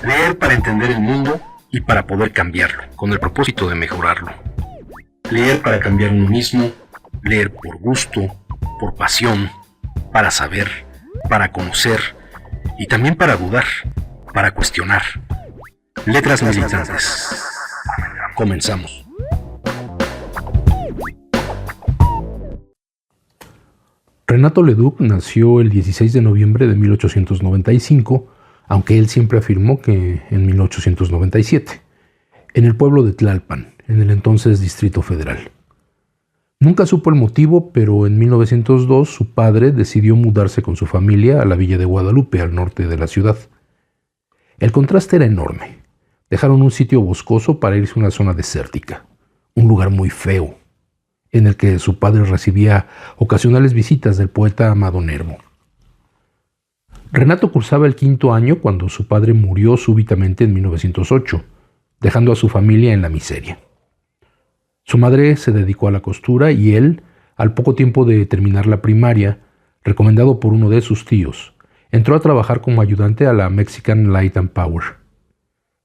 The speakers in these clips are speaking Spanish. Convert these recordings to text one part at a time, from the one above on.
Leer para entender el mundo y para poder cambiarlo, con el propósito de mejorarlo. Leer para cambiar uno mismo, leer por gusto, por pasión, para saber, para conocer y también para dudar, para cuestionar. Letras militantes. Comenzamos. Renato Leduc nació el 16 de noviembre de 1895, aunque él siempre afirmó que en 1897, en el pueblo de Tlalpan, en el entonces Distrito Federal. Nunca supo el motivo, pero en 1902 su padre decidió mudarse con su familia a la villa de Guadalupe, al norte de la ciudad. El contraste era enorme. Dejaron un sitio boscoso para irse a una zona desértica, un lugar muy feo, en el que su padre recibía ocasionales visitas del poeta Amado Nervo. Renato cursaba el 5º año cuando su padre murió súbitamente en 1908, dejando a su familia en la miseria. Su madre se dedicó a la costura y él, al poco tiempo de terminar la primaria, recomendado por uno de sus tíos, entró a trabajar como ayudante a la Mexican Light and Power,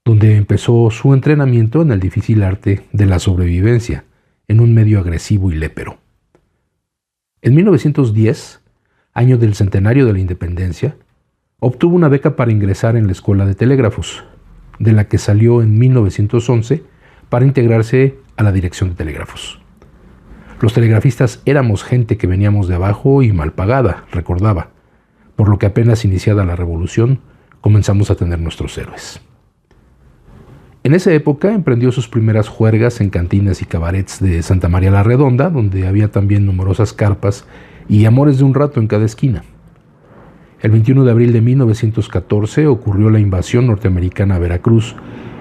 donde empezó su entrenamiento en el difícil arte de la sobrevivencia, en un medio agresivo y lépero. En 1910, año del centenario de la independencia, obtuvo una beca para ingresar en la Escuela de Telégrafos, de la que salió en 1911 para integrarse a la Dirección de Telégrafos. Los telegrafistas éramos gente que veníamos de abajo y mal pagada, recordaba, por lo que apenas iniciada la revolución comenzamos a tener nuestros héroes. En esa época emprendió sus primeras juergas en cantinas y cabarets de Santa María la Redonda, donde había también numerosas carpas y amores de un rato en cada esquina. El 21 de abril de 1914 ocurrió la invasión norteamericana a Veracruz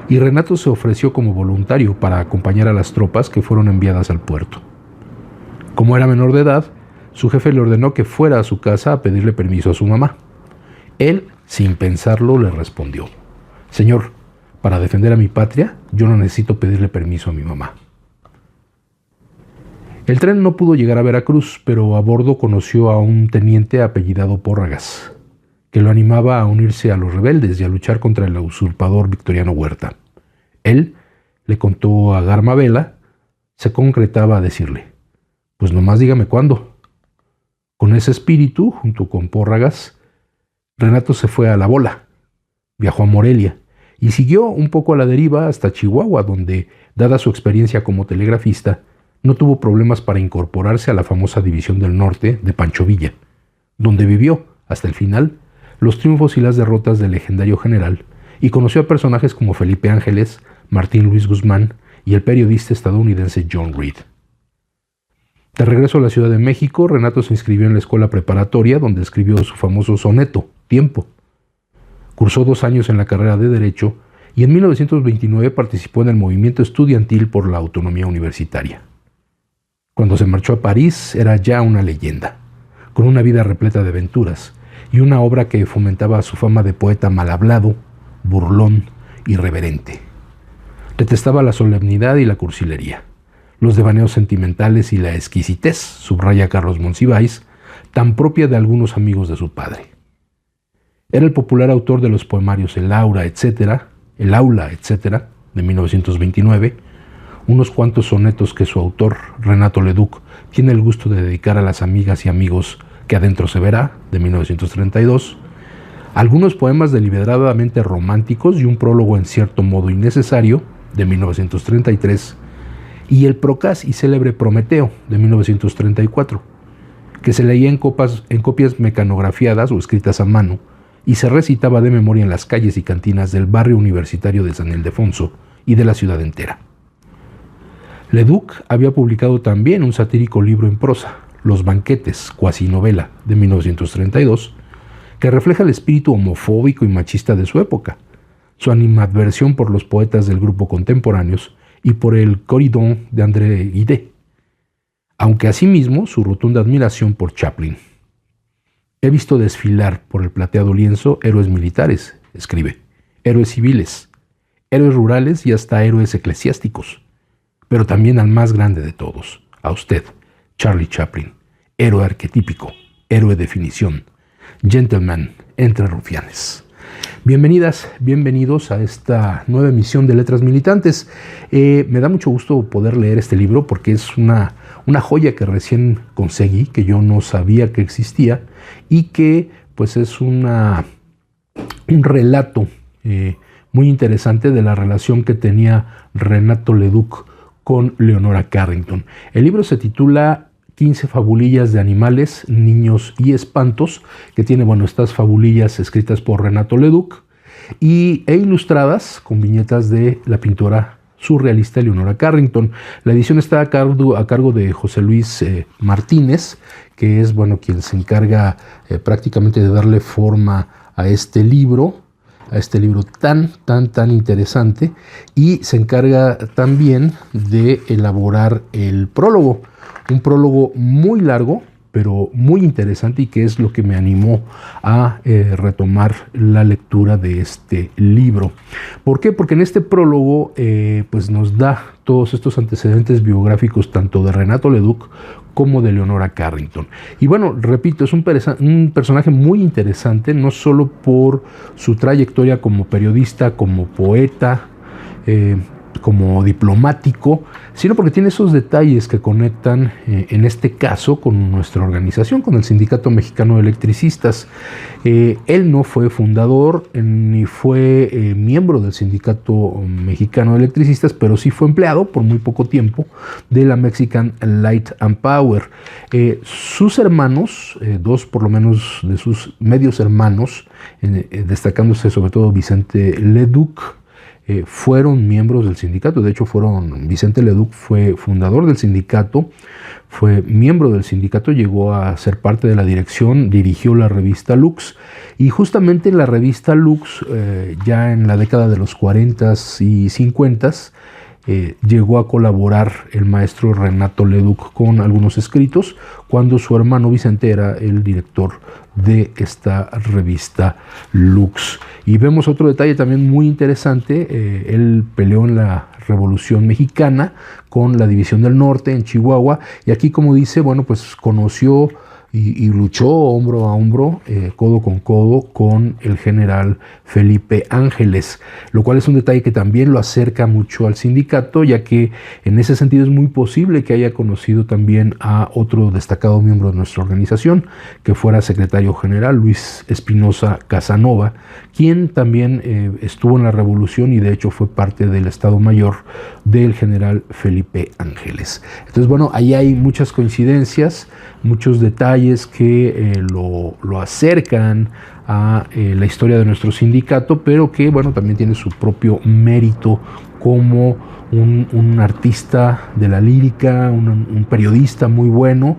y Renato se ofreció como voluntario para acompañar a las tropas que fueron enviadas al puerto. Como era menor de edad, su jefe le ordenó que fuera a su casa a pedirle permiso a su mamá. Él, sin pensarlo, le respondió: «Señor, para defender a mi patria, yo no necesito pedirle permiso a mi mamá». El tren no pudo llegar a Veracruz, pero a bordo conoció a un teniente apellidado Pórragas, que lo animaba a unirse a los rebeldes y a luchar contra el usurpador Victoriano Huerta. Él le contó a Garmabela, se concretaba a decirle: «Pues nomás dígame cuándo». Con ese espíritu, junto con Pórragas, Renato se fue a La Bola, viajó a Morelia, y siguió un poco a la deriva hasta Chihuahua, donde, dada su experiencia como telegrafista, no tuvo problemas para incorporarse a la famosa División del Norte de Pancho Villa, donde vivió, hasta el final, los triunfos y las derrotas del legendario general, y conoció a personajes como Felipe Ángeles, Martín Luis Guzmán y el periodista estadounidense John Reed. De regreso a la Ciudad de México, Renato se inscribió en la escuela preparatoria, donde escribió su famoso soneto, Tiempo. Cursó 2 años en la carrera de Derecho y en 1929 participó en el movimiento estudiantil por la autonomía universitaria. Cuando se marchó a París era ya una leyenda, con una vida repleta de aventuras y una obra que fomentaba su fama de poeta mal hablado, burlón, irreverente. Detestaba la solemnidad y la cursilería, los devaneos sentimentales y la exquisitez, subraya Carlos Monsiváis, tan propia de algunos amigos de su padre. Era el popular autor de los poemarios El Aula, etc., de 1929, unos cuantos sonetos que su autor, Renato Leduc, tiene el gusto de dedicar a las amigas y amigos que adentro se verá, de 1932, algunos poemas deliberadamente románticos y un prólogo en cierto modo innecesario, de 1933, y el procaz y célebre Prometeo, de 1934, que se leía en copias mecanografiadas o escritas a mano, y se recitaba de memoria en las calles y cantinas del barrio universitario de San Ildefonso y de la ciudad entera. Leduc había publicado también un satírico libro en prosa, Los Banquetes, cuasi novela, de 1932, que refleja el espíritu homofóbico y machista de su época, su animadversión por los poetas del grupo contemporáneos y por el Corydon de André Gide, aunque asimismo su rotunda admiración por Chaplin. He visto desfilar por el plateado lienzo héroes militares, escribe, héroes civiles, héroes rurales y hasta héroes eclesiásticos, pero también al más grande de todos, a usted, Charlie Chaplin, héroe arquetípico, héroe definición, gentleman entre rufianes. Bienvenidas, bienvenidos a esta nueva emisión de Letras Militantes. Me da mucho gusto poder leer este libro porque es una joya que recién conseguí, que yo no sabía que existía y que pues es un relato muy interesante de la relación que tenía Renato Leduc con Leonora Carrington. El libro se titula 15 fabulillas de animales, niños y espantos, que tiene, estas fabulillas escritas por Renato Leduc e ilustradas con viñetas de la pintora surrealista Leonora Carrington. La edición está a cargo de José Luis Martínez, que es quien se encarga prácticamente de darle forma a este libro tan interesante, y se encarga también de elaborar el prólogo. Un prólogo muy largo, pero muy interesante, y que es lo que me animó a retomar la lectura de este libro. ¿Por qué? Porque en este prólogo nos da todos estos antecedentes biográficos tanto de Renato Leduc como de Leonora Carrington. Y repito, es un personaje muy interesante, no solo por su trayectoria como periodista, como poeta, como diplomático, sino porque tiene esos detalles que conectan, en este caso, con nuestra organización, con el Sindicato Mexicano de Electricistas. Él no fue fundador ni fue miembro del Sindicato Mexicano de Electricistas, pero sí fue empleado por muy poco tiempo de la Mexican Light and Power. Sus hermanos, dos por lo menos de sus medios hermanos, destacándose sobre todo Vicente Leduc, fueron miembros del sindicato. De hecho, Vicente Leduc fue fundador del sindicato, fue miembro del sindicato, llegó a ser parte de la dirección, dirigió la revista Lux, y justamente en la revista Lux, ya en la década de los 40s y 50s, llegó a colaborar el maestro Renato Leduc con algunos escritos, cuando su hermano Vicente era el director de esta revista Lux. Y vemos otro detalle también muy interesante. Él peleó en la Revolución Mexicana con la División del Norte en Chihuahua, y aquí, como dice, conoció y luchó hombro a hombro, codo con codo, con el general Felipe Ángeles, lo cual es un detalle que también lo acerca mucho al sindicato, ya que en ese sentido es muy posible que haya conocido también a otro destacado miembro de nuestra organización, que fuera secretario general, Luis Espinosa Casanova, quien también estuvo en la revolución y de hecho fue parte del Estado Mayor del general Felipe Ángeles. Entonces, ahí hay muchas coincidencias, muchos detalles que lo acercan a la historia de nuestro sindicato, pero que también tiene su propio mérito como un artista de la lírica, un periodista muy bueno.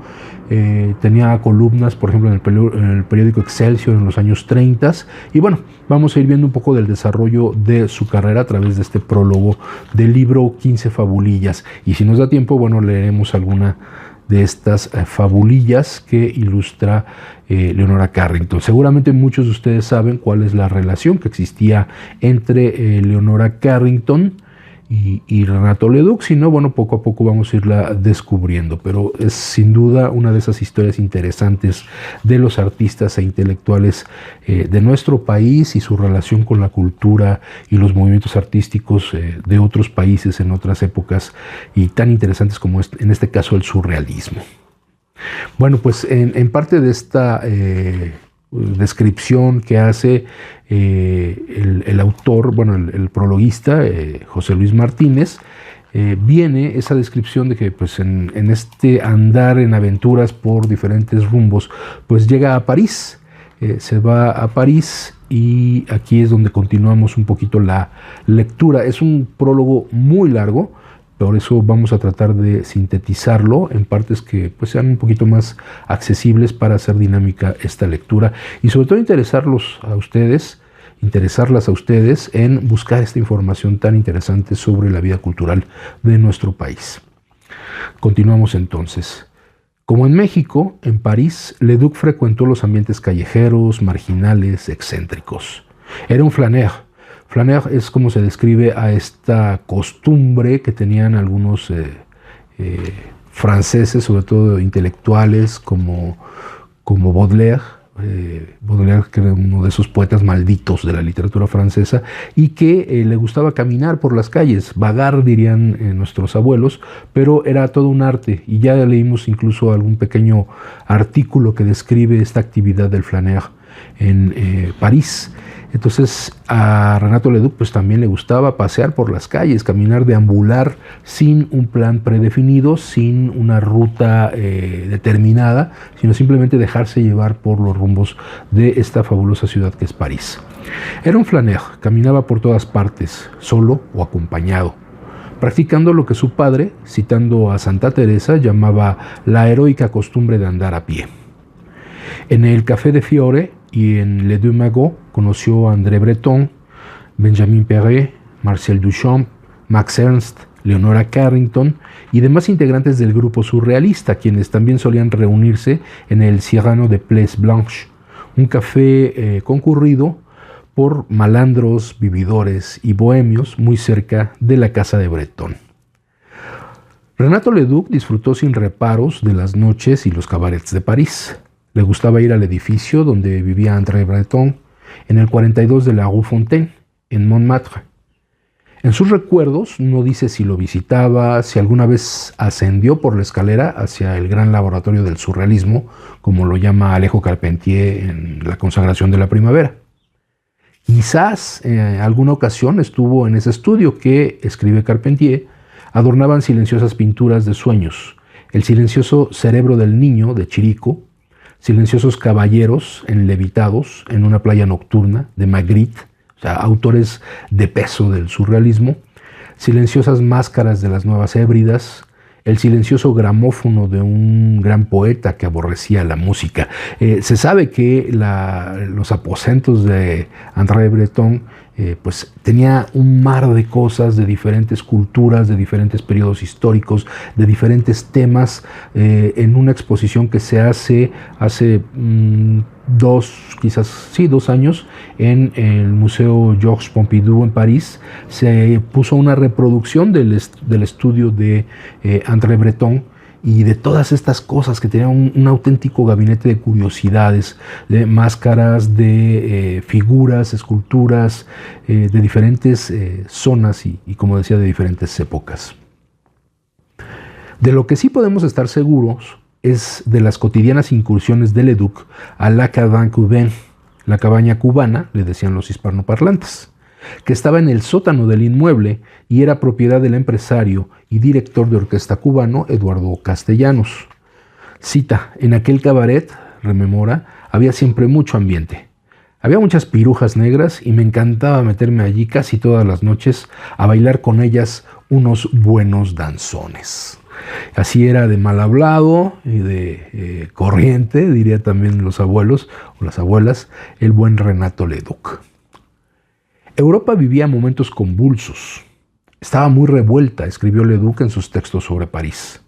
Tenía columnas, por ejemplo, en el periódico Excelsior en los años 30, y vamos a ir viendo un poco del desarrollo de su carrera a través de este prólogo del libro 15 fabulillas, y si nos da tiempo, leeremos alguna de estas fabulillas que ilustra Leonora Carrington. Seguramente muchos de ustedes saben cuál es la relación que existía entre Leonora Carrington y Renato Leduc, si no, poco a poco vamos a irla descubriendo, pero es sin duda una de esas historias interesantes de los artistas e intelectuales de nuestro país y su relación con la cultura y los movimientos artísticos de otros países en otras épocas, y tan interesantes como en este caso el surrealismo. En parte de esta descripción que hace el autor, el prologuista, José Luis Martínez, viene esa descripción de que en este andar en aventuras por diferentes rumbos, llega a París, se va a París, y aquí es donde continuamos un poquito la lectura. Es un prólogo muy largo, por eso vamos a tratar de sintetizarlo en partes que sean un poquito más accesibles para hacer dinámica esta lectura, y sobre todo interesarlas a ustedes en buscar esta información tan interesante sobre la vida cultural de nuestro país. Continuamos entonces. Como en México, en París, Leduc frecuentó los ambientes callejeros, marginales, excéntricos. Era un flâneur. Flâneur es como se describe a esta costumbre que tenían algunos franceses, sobre todo intelectuales como Baudelaire, Baudelaire, que era uno de esos poetas malditos de la literatura francesa, y que le gustaba caminar por las calles, vagar, dirían nuestros abuelos, pero era todo un arte, y ya leímos incluso algún pequeño artículo que describe esta actividad del flâneur en París. Entonces a Renato Leduc pues también le gustaba pasear por las calles, caminar, deambular sin un plan predefinido, sin una ruta determinada, sino simplemente dejarse llevar por los rumbos de esta fabulosa ciudad que es París. Era un flâneur, caminaba por todas partes, solo o acompañado, practicando lo que su padre, citando a Santa Teresa, llamaba la heroica costumbre de andar a pie. En el Café de Fiore y en Les Deux Magots conoció a André Breton, Benjamin Perret, Marcel Duchamp, Max Ernst, Leonora Carrington y demás integrantes del grupo surrealista, quienes también solían reunirse en el Cyrano de Place Blanche, un café concurrido por malandros, vividores y bohemios muy cerca de la casa de Breton. Renato Leduc disfrutó sin reparos de las noches y los cabarets de París. Le gustaba ir al edificio donde vivía André Breton, en el 42 de la Rue Fontaine, en Montmartre. En sus recuerdos no dice si lo visitaba, si alguna vez ascendió por la escalera hacia el gran laboratorio del surrealismo, como lo llama Alejo Carpentier en La consagración de la primavera. Quizás en alguna ocasión estuvo en ese estudio que, escribe Carpentier, adornaban silenciosas pinturas de sueños, el silencioso cerebro del niño de Chirico, silenciosos caballeros enlevitados en una playa nocturna de Magritte, o sea, autores de peso del surrealismo, silenciosas máscaras de las nuevas hébridas, el silencioso gramófono de un gran poeta que aborrecía la música. Se sabe que los aposentos de André Breton pues tenía un mar de cosas de diferentes culturas, de diferentes periodos históricos, de diferentes temas, en una exposición que se hace 2 años en el Museo Georges Pompidou en París. Se puso una reproducción del estudio de André Breton y de todas estas cosas, que tenían un auténtico gabinete de curiosidades, de máscaras, de figuras, esculturas, de diferentes zonas y, como decía, de diferentes épocas. De lo que sí podemos estar seguros es de las cotidianas incursiones de Leduc a la cabane cubaine, la cabaña cubana, le decían los hispanoparlantes, que estaba en el sótano del inmueble y era propiedad del empresario y director de orquesta cubano Eduardo Castellanos. Cita: en aquel cabaret, rememora, había siempre mucho ambiente. Había muchas pirujas negras y me encantaba meterme allí casi todas las noches a bailar con ellas unos buenos danzones. Así era de mal hablado y de corriente, diría también los abuelos o las abuelas, el buen Renato Leduc. Europa vivía momentos convulsos. Estaba muy revuelta, escribió Leduc en sus textos sobre París.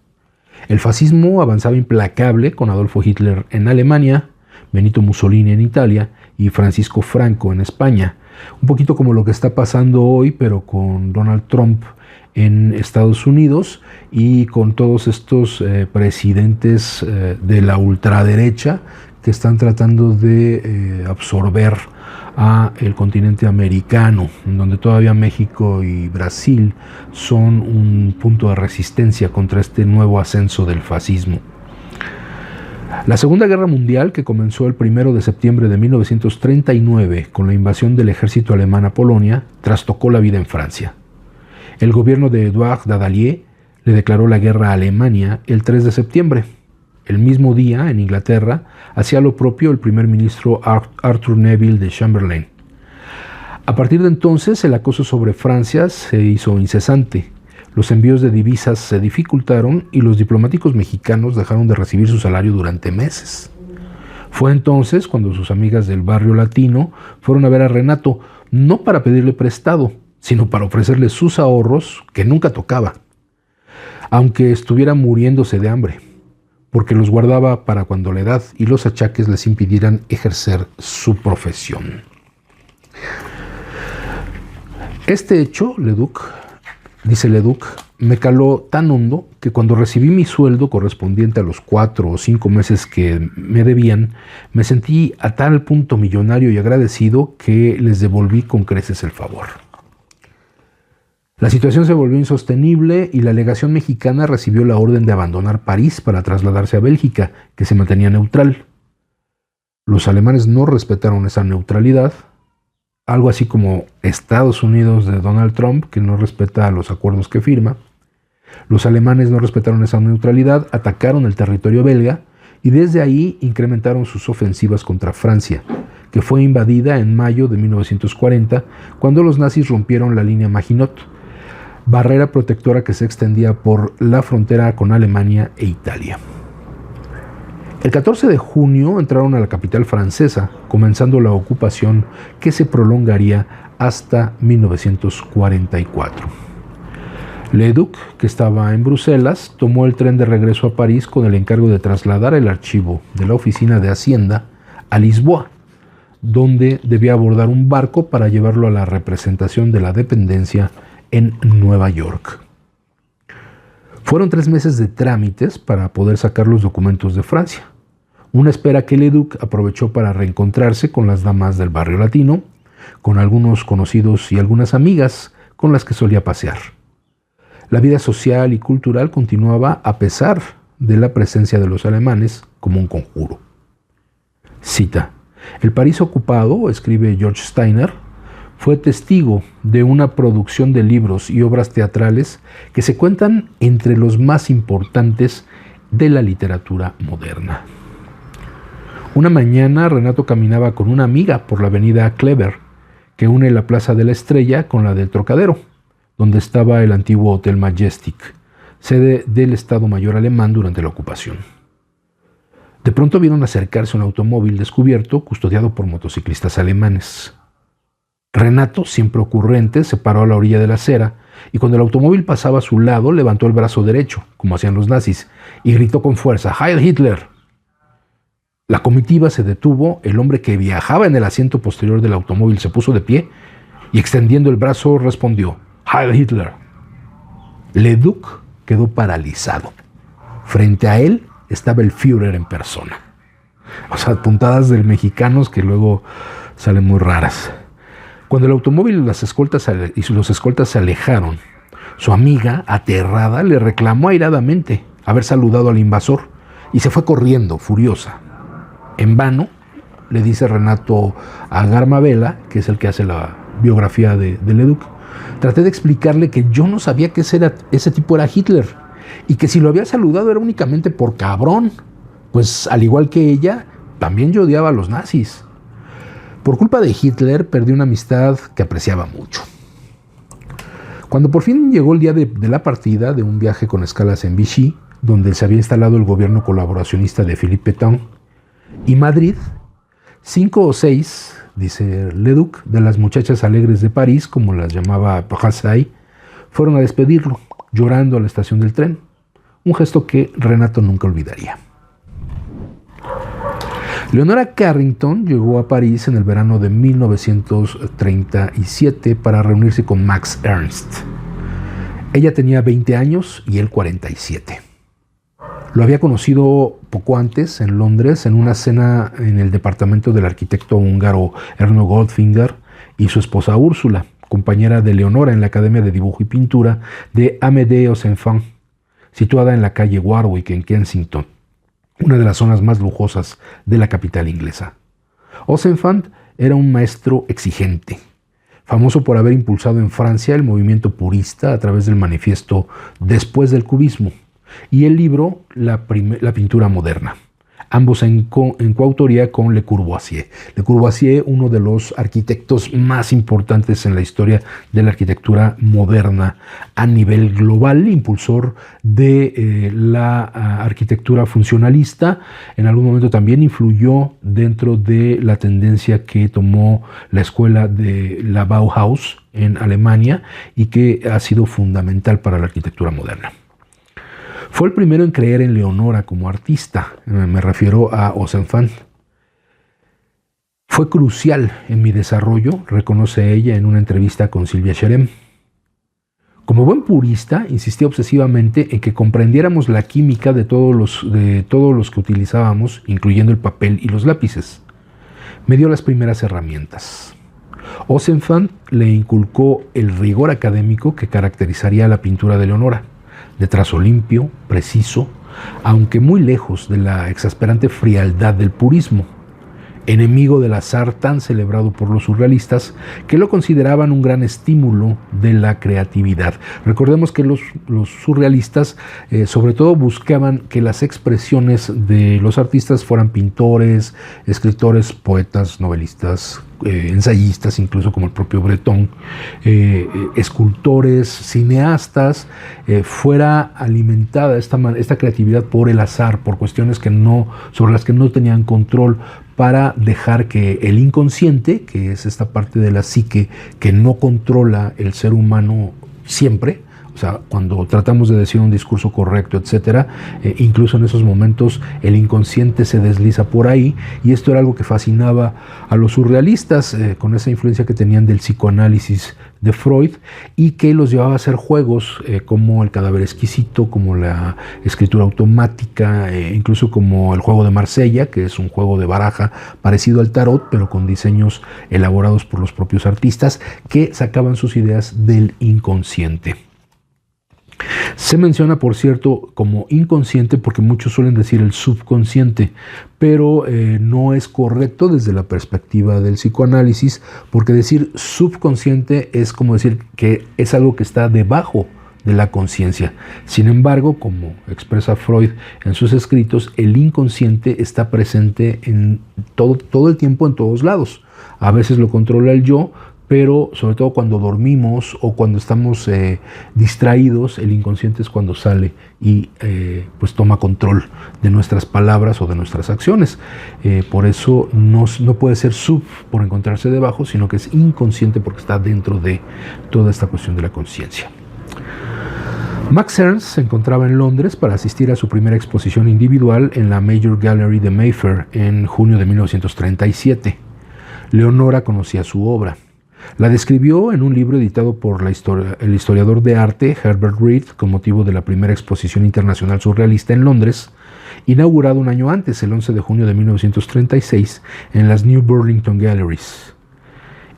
El fascismo avanzaba implacable con Adolfo Hitler en Alemania, Benito Mussolini en Italia y Francisco Franco en España. Un poquito como lo que está pasando hoy, pero con Donald Trump en Estados Unidos y con todos estos presidentes de la ultraderecha que están tratando de absorber a el continente americano, en donde todavía México y Brasil son un punto de resistencia contra este nuevo ascenso del fascismo. La Segunda Guerra Mundial, que comenzó el 1 de septiembre de 1939 con la invasión del ejército alemán a Polonia, trastocó la vida en Francia. El gobierno de Édouard Daladier le declaró la guerra a Alemania el 3 de septiembre. El mismo día, en Inglaterra, hacía lo propio el primer ministro Arthur Neville de Chamberlain. A partir de entonces, el acoso sobre Francia se hizo incesante. Los envíos de divisas se dificultaron y los diplomáticos mexicanos dejaron de recibir su salario durante meses. Fue entonces cuando sus amigas del barrio latino fueron a ver a Renato, no para pedirle prestado, sino para ofrecerle sus ahorros que nunca tocaba, aunque estuviera muriéndose de hambre, porque los guardaba para cuando la edad y los achaques les impidieran ejercer su profesión. Este hecho, Leduc Dice Leduc, me caló tan hondo que cuando recibí mi sueldo correspondiente a los 4 o 5 meses que me debían, me sentí a tal punto millonario y agradecido que les devolví con creces el favor. La situación se volvió insostenible y la legación mexicana recibió la orden de abandonar París para trasladarse a Bélgica, que se mantenía neutral. Los alemanes no respetaron esa neutralidad, algo así como Estados Unidos de Donald Trump, que no respeta los acuerdos que firma. Los alemanes no respetaron esa neutralidad, atacaron el territorio belga y desde ahí incrementaron sus ofensivas contra Francia, que fue invadida en mayo de 1940, cuando los nazis rompieron la línea Maginot, barrera protectora que se extendía por la frontera con Alemania e Italia. El 14 de junio entraron a la capital francesa, comenzando la ocupación que se prolongaría hasta 1944. Leduc, que estaba en Bruselas, tomó el tren de regreso a París con el encargo de trasladar el archivo de la Oficina de Hacienda a Lisboa, donde debía abordar un barco para llevarlo a la representación de la dependencia en Nueva York. Fueron 3 meses de trámites para poder sacar los documentos de Francia. Una espera que Leduc aprovechó para reencontrarse con las damas del barrio latino, con algunos conocidos y algunas amigas con las que solía pasear. La vida social y cultural continuaba a pesar de la presencia de los alemanes como un conjuro. Cita: el París ocupado, escribe George Steiner, fue testigo de una producción de libros y obras teatrales que se cuentan entre los más importantes de la literatura moderna. Una mañana Renato caminaba con una amiga por la avenida Kleber, que une la Plaza de la Estrella con la del Trocadero, donde estaba el antiguo Hotel Majestic, sede del Estado Mayor alemán durante la ocupación. De pronto vieron acercarse un automóvil descubierto custodiado por motociclistas alemanes. Renato, siempre ocurrente, se paró a la orilla de la acera y cuando el automóvil pasaba a su lado levantó el brazo derecho, como hacían los nazis, y gritó con fuerza: ¡Heil Hitler! La comitiva se detuvo, el hombre que viajaba en el asiento posterior del automóvil se puso de pie y extendiendo el brazo respondió: ¡Heil Hitler! Leduc quedó paralizado. Frente a él estaba el Führer en persona. O sea, puntadas de mexicanos que luego salen muy raras. Cuando el automóvil y los escoltas se alejaron, su amiga, aterrada, le reclamó airadamente haber saludado al invasor y se fue corriendo, furiosa. En vano, le dice Renato a Garmabela, que es el que hace la biografía de Leduc, traté de explicarle que yo no sabía que ese tipo era Hitler y que si lo había saludado era únicamente por cabrón, pues al igual que ella, también yo odiaba a los nazis. Por culpa de Hitler perdí una amistad que apreciaba mucho. Cuando por fin llegó el día de la partida de un viaje con escalas en Vichy, donde se había instalado el gobierno colaboracionista de Philippe Pétain, y Madrid, 5 o 6, dice Leduc, de las muchachas alegres de París, como las llamaba Brassai, fueron a despedirlo, llorando a la estación del tren, un gesto que Renato nunca olvidaría. Leonora Carrington llegó a París en el verano de 1937 para reunirse con Max Ernst. Ella tenía 20 años y él 47. Lo había conocido poco antes en Londres en una cena en el departamento del arquitecto húngaro Erno Goldfinger y su esposa Úrsula, compañera de Leonora en la Academia de Dibujo y Pintura de Amédée Osenfant, situada en la calle Warwick en Kensington, una de las zonas más lujosas de la capital inglesa. Osenfant era un maestro exigente, famoso por haber impulsado en Francia el movimiento purista a través del manifiesto Después del Cubismo y el libro La pintura moderna, ambos en coautoría con Le Corbusier. Le Corbusier, uno de los arquitectos más importantes en la historia de la arquitectura moderna a nivel global, impulsor de la arquitectura funcionalista. En algún momento también influyó dentro de la tendencia que tomó la escuela de la Bauhaus en Alemania y que ha sido fundamental para la arquitectura moderna. Fue el primero en creer en Leonora como artista, me refiero a Osenfant. Fue crucial en mi desarrollo, reconoce ella en una entrevista con Silvia Cherem. Como buen purista, insistía obsesivamente en que comprendiéramos la química de todos los que utilizábamos, incluyendo el papel y los lápices. Me dio las primeras herramientas. Ozenfant le inculcó el rigor académico que caracterizaría la pintura de Leonora, de trazo limpio, preciso, aunque muy lejos de la exasperante frialdad del purismo, enemigo del azar tan celebrado por los surrealistas, que lo consideraban un gran estímulo de la creatividad. Recordemos que los surrealistas sobre todo buscaban que las expresiones de los artistas fueran pintores, escritores, poetas, novelistas, ensayistas, incluso como el propio Breton, escultores, cineastas, fuera alimentada esta creatividad por el azar, por cuestiones sobre las que no tenían control, para dejar que el inconsciente, que es esta parte de la psique que no controla el ser humano siempre, o sea, cuando tratamos de decir un discurso correcto, etcétera, incluso en esos momentos el inconsciente se desliza por ahí, y esto era algo que fascinaba a los surrealistas, con esa influencia que tenían del psicoanálisis de Freud, y que los llevaba a hacer juegos como el cadáver exquisito, como la escritura automática, incluso como el juego de Marsella, que es un juego de baraja parecido al tarot, pero con diseños elaborados por los propios artistas que sacaban sus ideas del inconsciente. Se menciona, por cierto, como inconsciente porque muchos suelen decir el subconsciente, pero no es correcto desde la perspectiva del psicoanálisis, porque decir subconsciente es como decir que es algo que está debajo de la conciencia. Sin embargo, como expresa Freud en sus escritos, el inconsciente está presente en todo el tiempo, en todos lados. A veces lo controla el yo, pero sobre todo cuando dormimos o cuando estamos distraídos, el inconsciente es cuando sale y pues toma control de nuestras palabras o de nuestras acciones. Por eso no puede ser sub por encontrarse debajo, sino que es inconsciente porque está dentro de toda esta cuestión de la conciencia. Max Ernst se encontraba en Londres para asistir a su primera exposición individual en la Major Gallery de Mayfair en junio de 1937. Leonora conocía su obra. La describió en un libro editado por el historiador de arte Herbert Reed con motivo de la primera exposición internacional surrealista en Londres, inaugurado un año antes, el 11 de junio de 1936, en las New Burlington Galleries.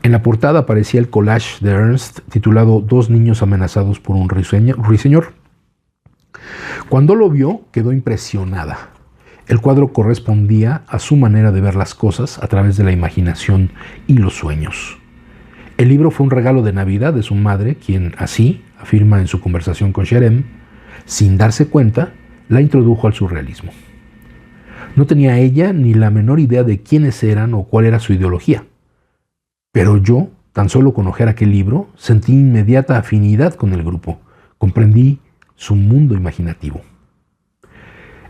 En la portada aparecía el collage de Ernst titulado Dos niños amenazados por un ruiseñor. Cuando lo vio, quedó impresionada. El cuadro correspondía a su manera de ver las cosas a través de la imaginación y los sueños. El libro fue un regalo de Navidad de su madre, quien así, afirma en su conversación con Cherem, sin darse cuenta, la introdujo al surrealismo. No tenía ella ni la menor idea de quiénes eran o cuál era su ideología. Pero yo, tan solo con hojear aquel libro, sentí inmediata afinidad con el grupo. Comprendí su mundo imaginativo.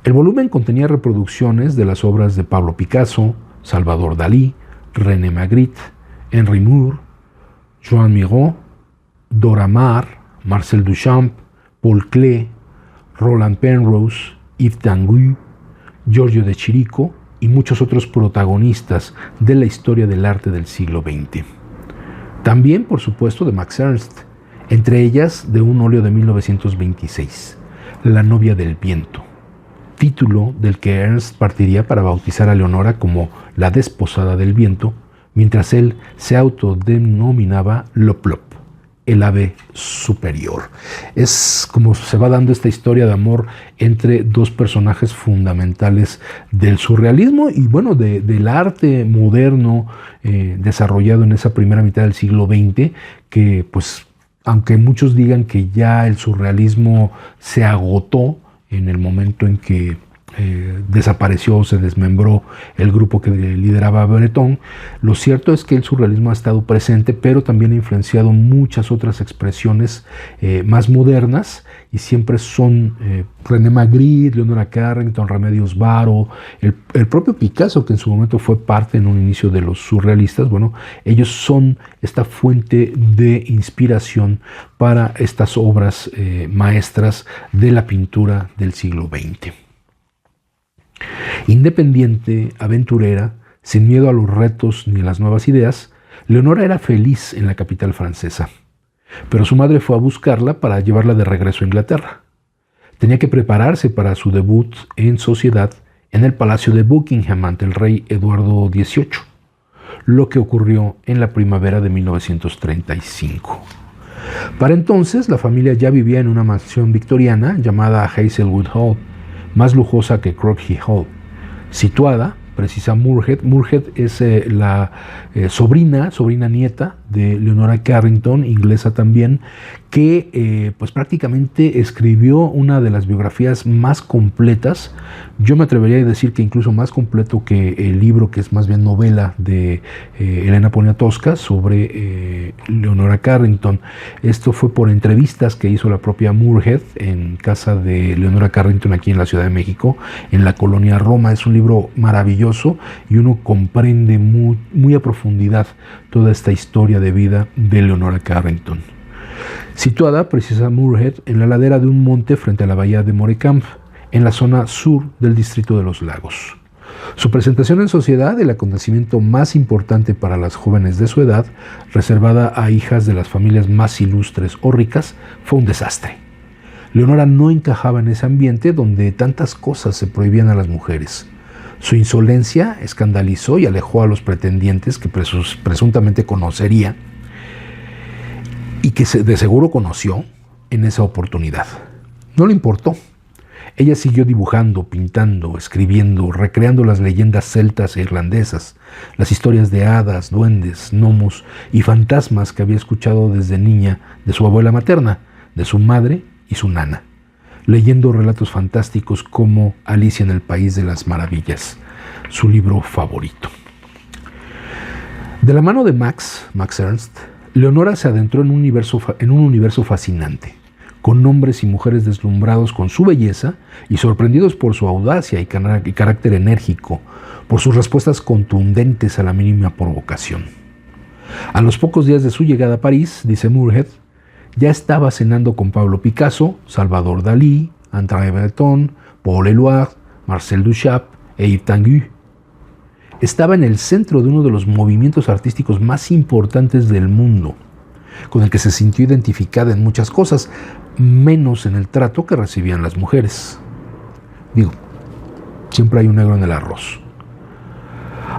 El volumen contenía reproducciones de las obras de Pablo Picasso, Salvador Dalí, René Magritte, Henry Moore, Joan Miró, Dora Maar, Marcel Duchamp, Paul Klee, Roland Penrose, Yves Tanguy, Giorgio de Chirico y muchos otros protagonistas de la historia del arte del siglo XX. También, por supuesto, de Max Ernst, entre ellas de un óleo de 1926, La novia del viento, título del que Ernst partiría para bautizar a Leonora como la desposada del viento, mientras él se autodenominaba Loplop, el ave superior. Es como se va dando esta historia de amor entre dos personajes fundamentales del surrealismo y bueno, del arte moderno desarrollado en esa primera mitad del siglo XX, que pues aunque muchos digan que ya el surrealismo se agotó en el momento en que desapareció, se desmembró el grupo que lideraba Breton, lo cierto es que el surrealismo ha estado presente, pero también ha influenciado muchas otras expresiones más modernas, y siempre son René Magritte, Leonora Carrington, Remedios Varo, el propio Picasso, que en su momento fue parte en un inicio de los surrealistas. Bueno, ellos son esta fuente de inspiración para estas obras maestras de la pintura del siglo XX. Independiente, aventurera, sin miedo a los retos ni a las nuevas ideas, Leonora era feliz en la capital francesa. pero su madre fue a buscarla para llevarla de regreso a Inglaterra. Tenía que prepararse para su debut en sociedad en el Palacio de Buckingham ante el rey Eduardo XVIII, lo que ocurrió en la primavera de 1935. Para entonces, la familia ya vivía en una mansión victoriana llamada Hazelwood Hall, más lujosa que Crockett Hall, situada precisa Muirhead. Muirhead es la sobrina nieta de Leonora Carrington, inglesa también, que pues prácticamente escribió una de las biografías más completas. Yo me atrevería a decir que incluso más completo que el libro, que es más bien novela de Elena Poniatowska sobre Leonora Carrington. Esto fue por entrevistas que hizo la propia Muirhead en casa de Leonora Carrington aquí en la Ciudad de México, en la colonia Roma. Es un libro maravilloso y uno comprende muy a profundidad toda esta historia de vida de Leonora Carrington. Situada, precisa Muirhead, en la ladera de un monte frente a la bahía de Morecambe, en la zona sur del distrito de Los Lagos. Su presentación en sociedad, el acontecimiento más importante para las jóvenes de su edad, reservada a hijas de las familias más ilustres o ricas, fue un desastre. Leonora no encajaba en ese ambiente donde tantas cosas se prohibían a las mujeres. Su insolencia escandalizó y alejó a los pretendientes que presuntamente conocería y que de seguro conoció en esa oportunidad. No le importó. Ella siguió dibujando, pintando, escribiendo, recreando las leyendas celtas e irlandesas, las historias de hadas, duendes, gnomos y fantasmas que había escuchado desde niña de su abuela materna, de su madre y su nana, leyendo relatos fantásticos como Alicia en el País de las Maravillas, su libro favorito. De la mano de Max Ernst, Leonora se adentró en un universo fascinante, con hombres y mujeres deslumbrados con su belleza y sorprendidos por su audacia y carácter enérgico, por sus respuestas contundentes a la mínima provocación. A los pocos días de su llegada a París, dice Muirhead, ya estaba cenando con Pablo Picasso, Salvador Dalí, André Breton, Paul Éluard, Marcel Duchamp e Yves Tanguy. Estaba en el centro de uno de los movimientos artísticos más importantes del mundo, con el que se sintió identificada en muchas cosas, menos en el trato que recibían las mujeres. Digo, siempre hay un negro en el arroz.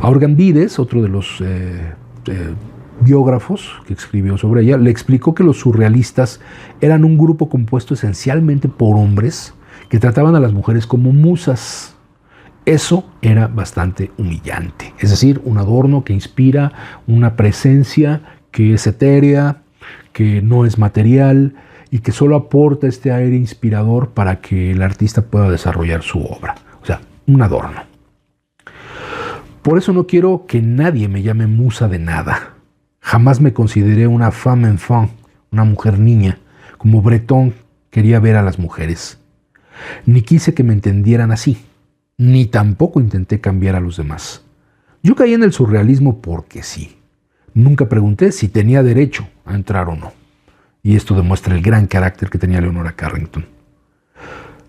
Aurgandides, otro de los biógrafos que escribió sobre ella, le explicó que los surrealistas eran un grupo compuesto esencialmente por hombres que trataban a las mujeres como musas. Eso era bastante humillante, es decir, un adorno que inspira una presencia que es etérea, que no es material y que solo aporta este aire inspirador para que el artista pueda desarrollar su obra. O sea, un adorno. Por eso no quiero que nadie me llame musa de nada. Jamás me consideré una femme enfant, una mujer niña, como Breton quería ver a las mujeres. Ni quise que me entendieran así, ni tampoco intenté cambiar a los demás. Yo caí en el surrealismo porque sí. Nunca pregunté si tenía derecho a entrar o no. Y esto demuestra el gran carácter que tenía Leonora Carrington.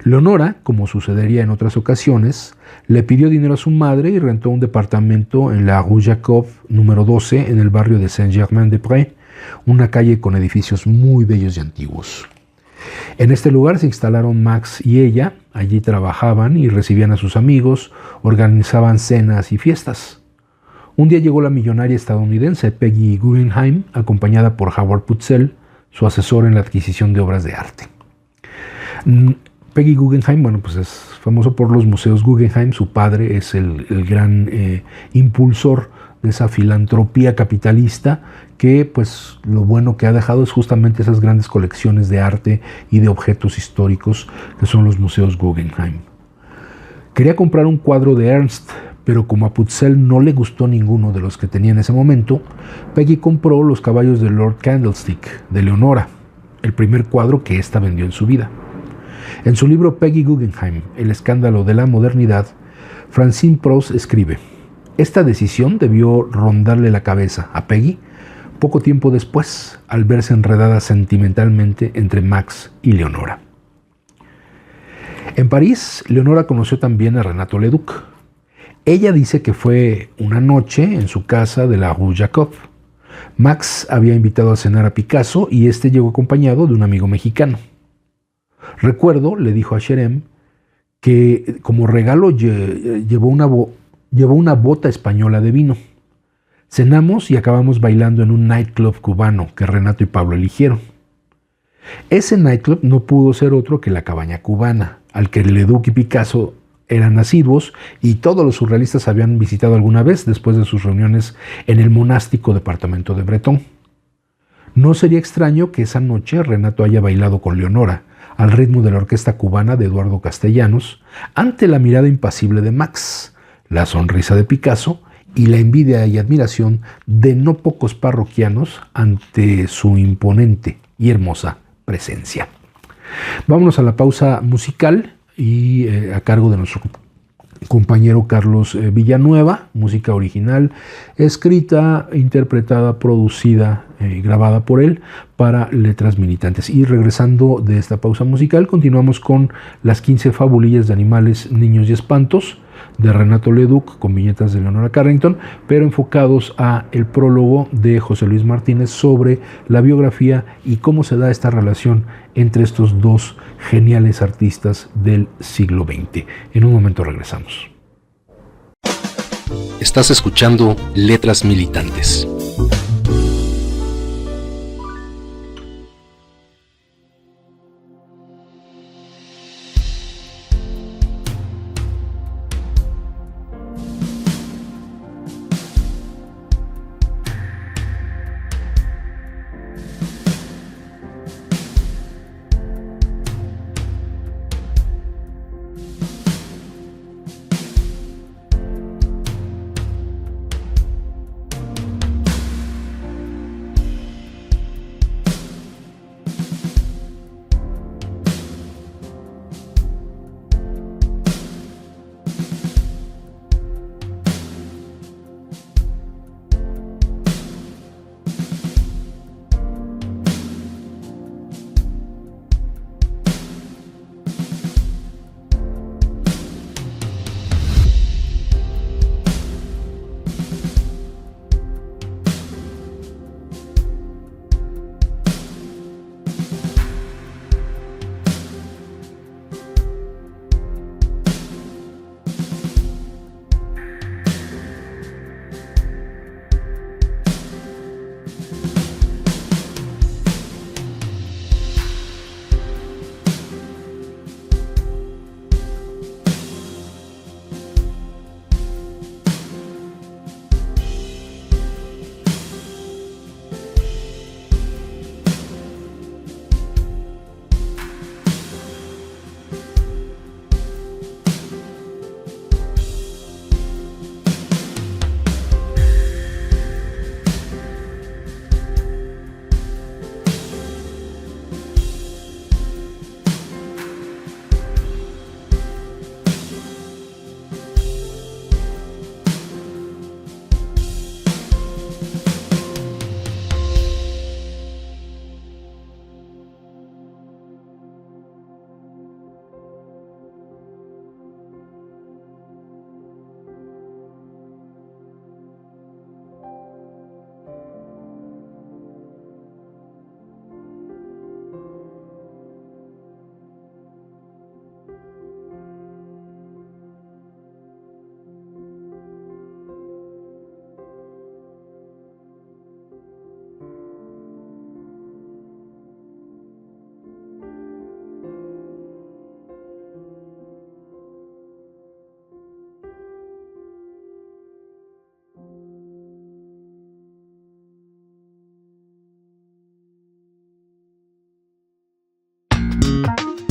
Leonora, como sucedería en otras ocasiones, le pidió dinero a su madre y rentó un departamento en la Rue Jacob, número 12, en el barrio de Saint-Germain-des-Prés, una calle con edificios muy bellos y antiguos. En este lugar se instalaron Max y ella. Allí trabajaban y recibían a sus amigos, organizaban cenas y fiestas. Un día llegó la millonaria estadounidense Peggy Guggenheim, acompañada por Howard Purcell, su asesor en la adquisición de obras de arte. Peggy Guggenheim, bueno, pues es famoso por los museos Guggenheim. Su padre es el gran impulsor de esa filantropía capitalista que, pues, lo bueno que ha dejado es justamente esas grandes colecciones de arte y de objetos históricos que son los museos Guggenheim. Quería comprar un cuadro de Ernst, pero como a Purcell no le gustó ninguno de los que tenía en ese momento, Peggy compró Los caballos de Lord Candlestick, de Leonora, el primer cuadro que ésta vendió en su vida. En su libro Peggy Guggenheim, El escándalo de la modernidad, Francine Proust escribe: esta decisión debió rondarle la cabeza a Peggy poco tiempo después, al verse enredada sentimentalmente entre Max y Leonora. En París, Leonora conoció también a Renato Leduc. Ella dice que fue una noche en su casa de la Rue Jacob. Max había invitado a cenar a Picasso y este llegó acompañado de un amigo mexicano. Recuerdo, le dijo a Sherem, que como regalo llevó una bota española de vino. Cenamos y acabamos bailando en un nightclub cubano que Renato y Pablo eligieron. Ese nightclub no pudo ser otro que la Cabaña Cubana, al que Leduc y Picasso eran asiduos y todos los surrealistas habían visitado alguna vez después de sus reuniones en el monástico departamento de Bretón. No sería extraño que esa noche Renato haya bailado con Leonora, al ritmo de la orquesta cubana de Eduardo Castellanos, ante la mirada impasible de Max, la sonrisa de Picasso y la envidia y admiración de no pocos parroquianos ante su imponente y hermosa presencia. Vámonos a la pausa musical y a cargo de nuestro compañero Carlos Villanueva, música original, escrita, interpretada, producida y grabada por él para Letras Militantes. Y regresando de esta pausa musical, continuamos con Las 15 fabulillas de animales, niños y espantos, de Renato Leduc, con viñetas de Leonora Carrington, pero enfocados a el prólogo de José Luis Martínez sobre la biografía y cómo se da esta relación entre estos dos geniales artistas del siglo XX. En un momento regresamos. Estás escuchando Letras Militantes.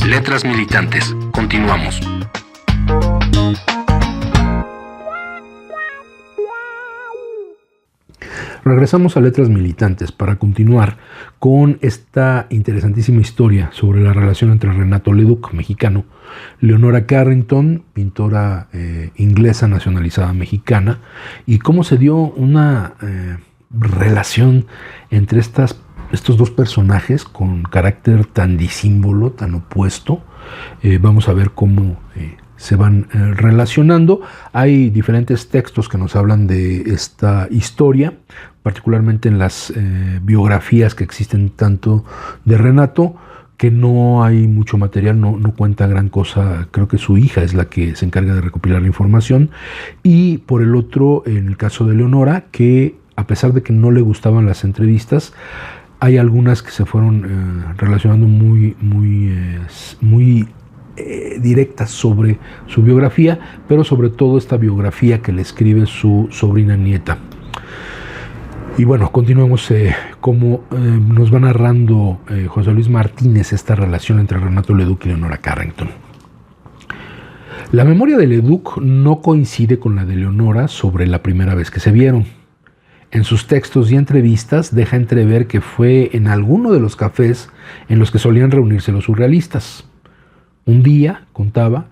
Letras Militantes. Continuamos. Regresamos a Letras Militantes para continuar con esta interesantísima historia sobre la relación entre Renato Leduc, mexicano, Leonora Carrington, pintora inglesa nacionalizada mexicana, y cómo se dio una relación entre estos dos personajes con carácter tan disímbolo, tan opuesto. Vamos a ver cómo se van relacionando. Hay diferentes textos que nos hablan de esta historia, particularmente en las biografías que existen tanto de Renato, que no hay mucho material, no cuenta gran cosa. Creo que su hija es la que se encarga de recopilar la información. Y por el otro, en el caso de Leonora, que a pesar de que no le gustaban las entrevistas, hay algunas que se fueron relacionando muy directas sobre su biografía, pero sobre todo esta biografía que le escribe su sobrina nieta. Y bueno, continuamos como nos va narrando José Luis Martínez esta relación entre Renato Leduc y Leonora Carrington. La memoria de Leduc no coincide con la de Leonora sobre la primera vez que se vieron. En sus textos y entrevistas deja entrever que fue en alguno de los cafés en los que solían reunirse los surrealistas. Un día, contaba,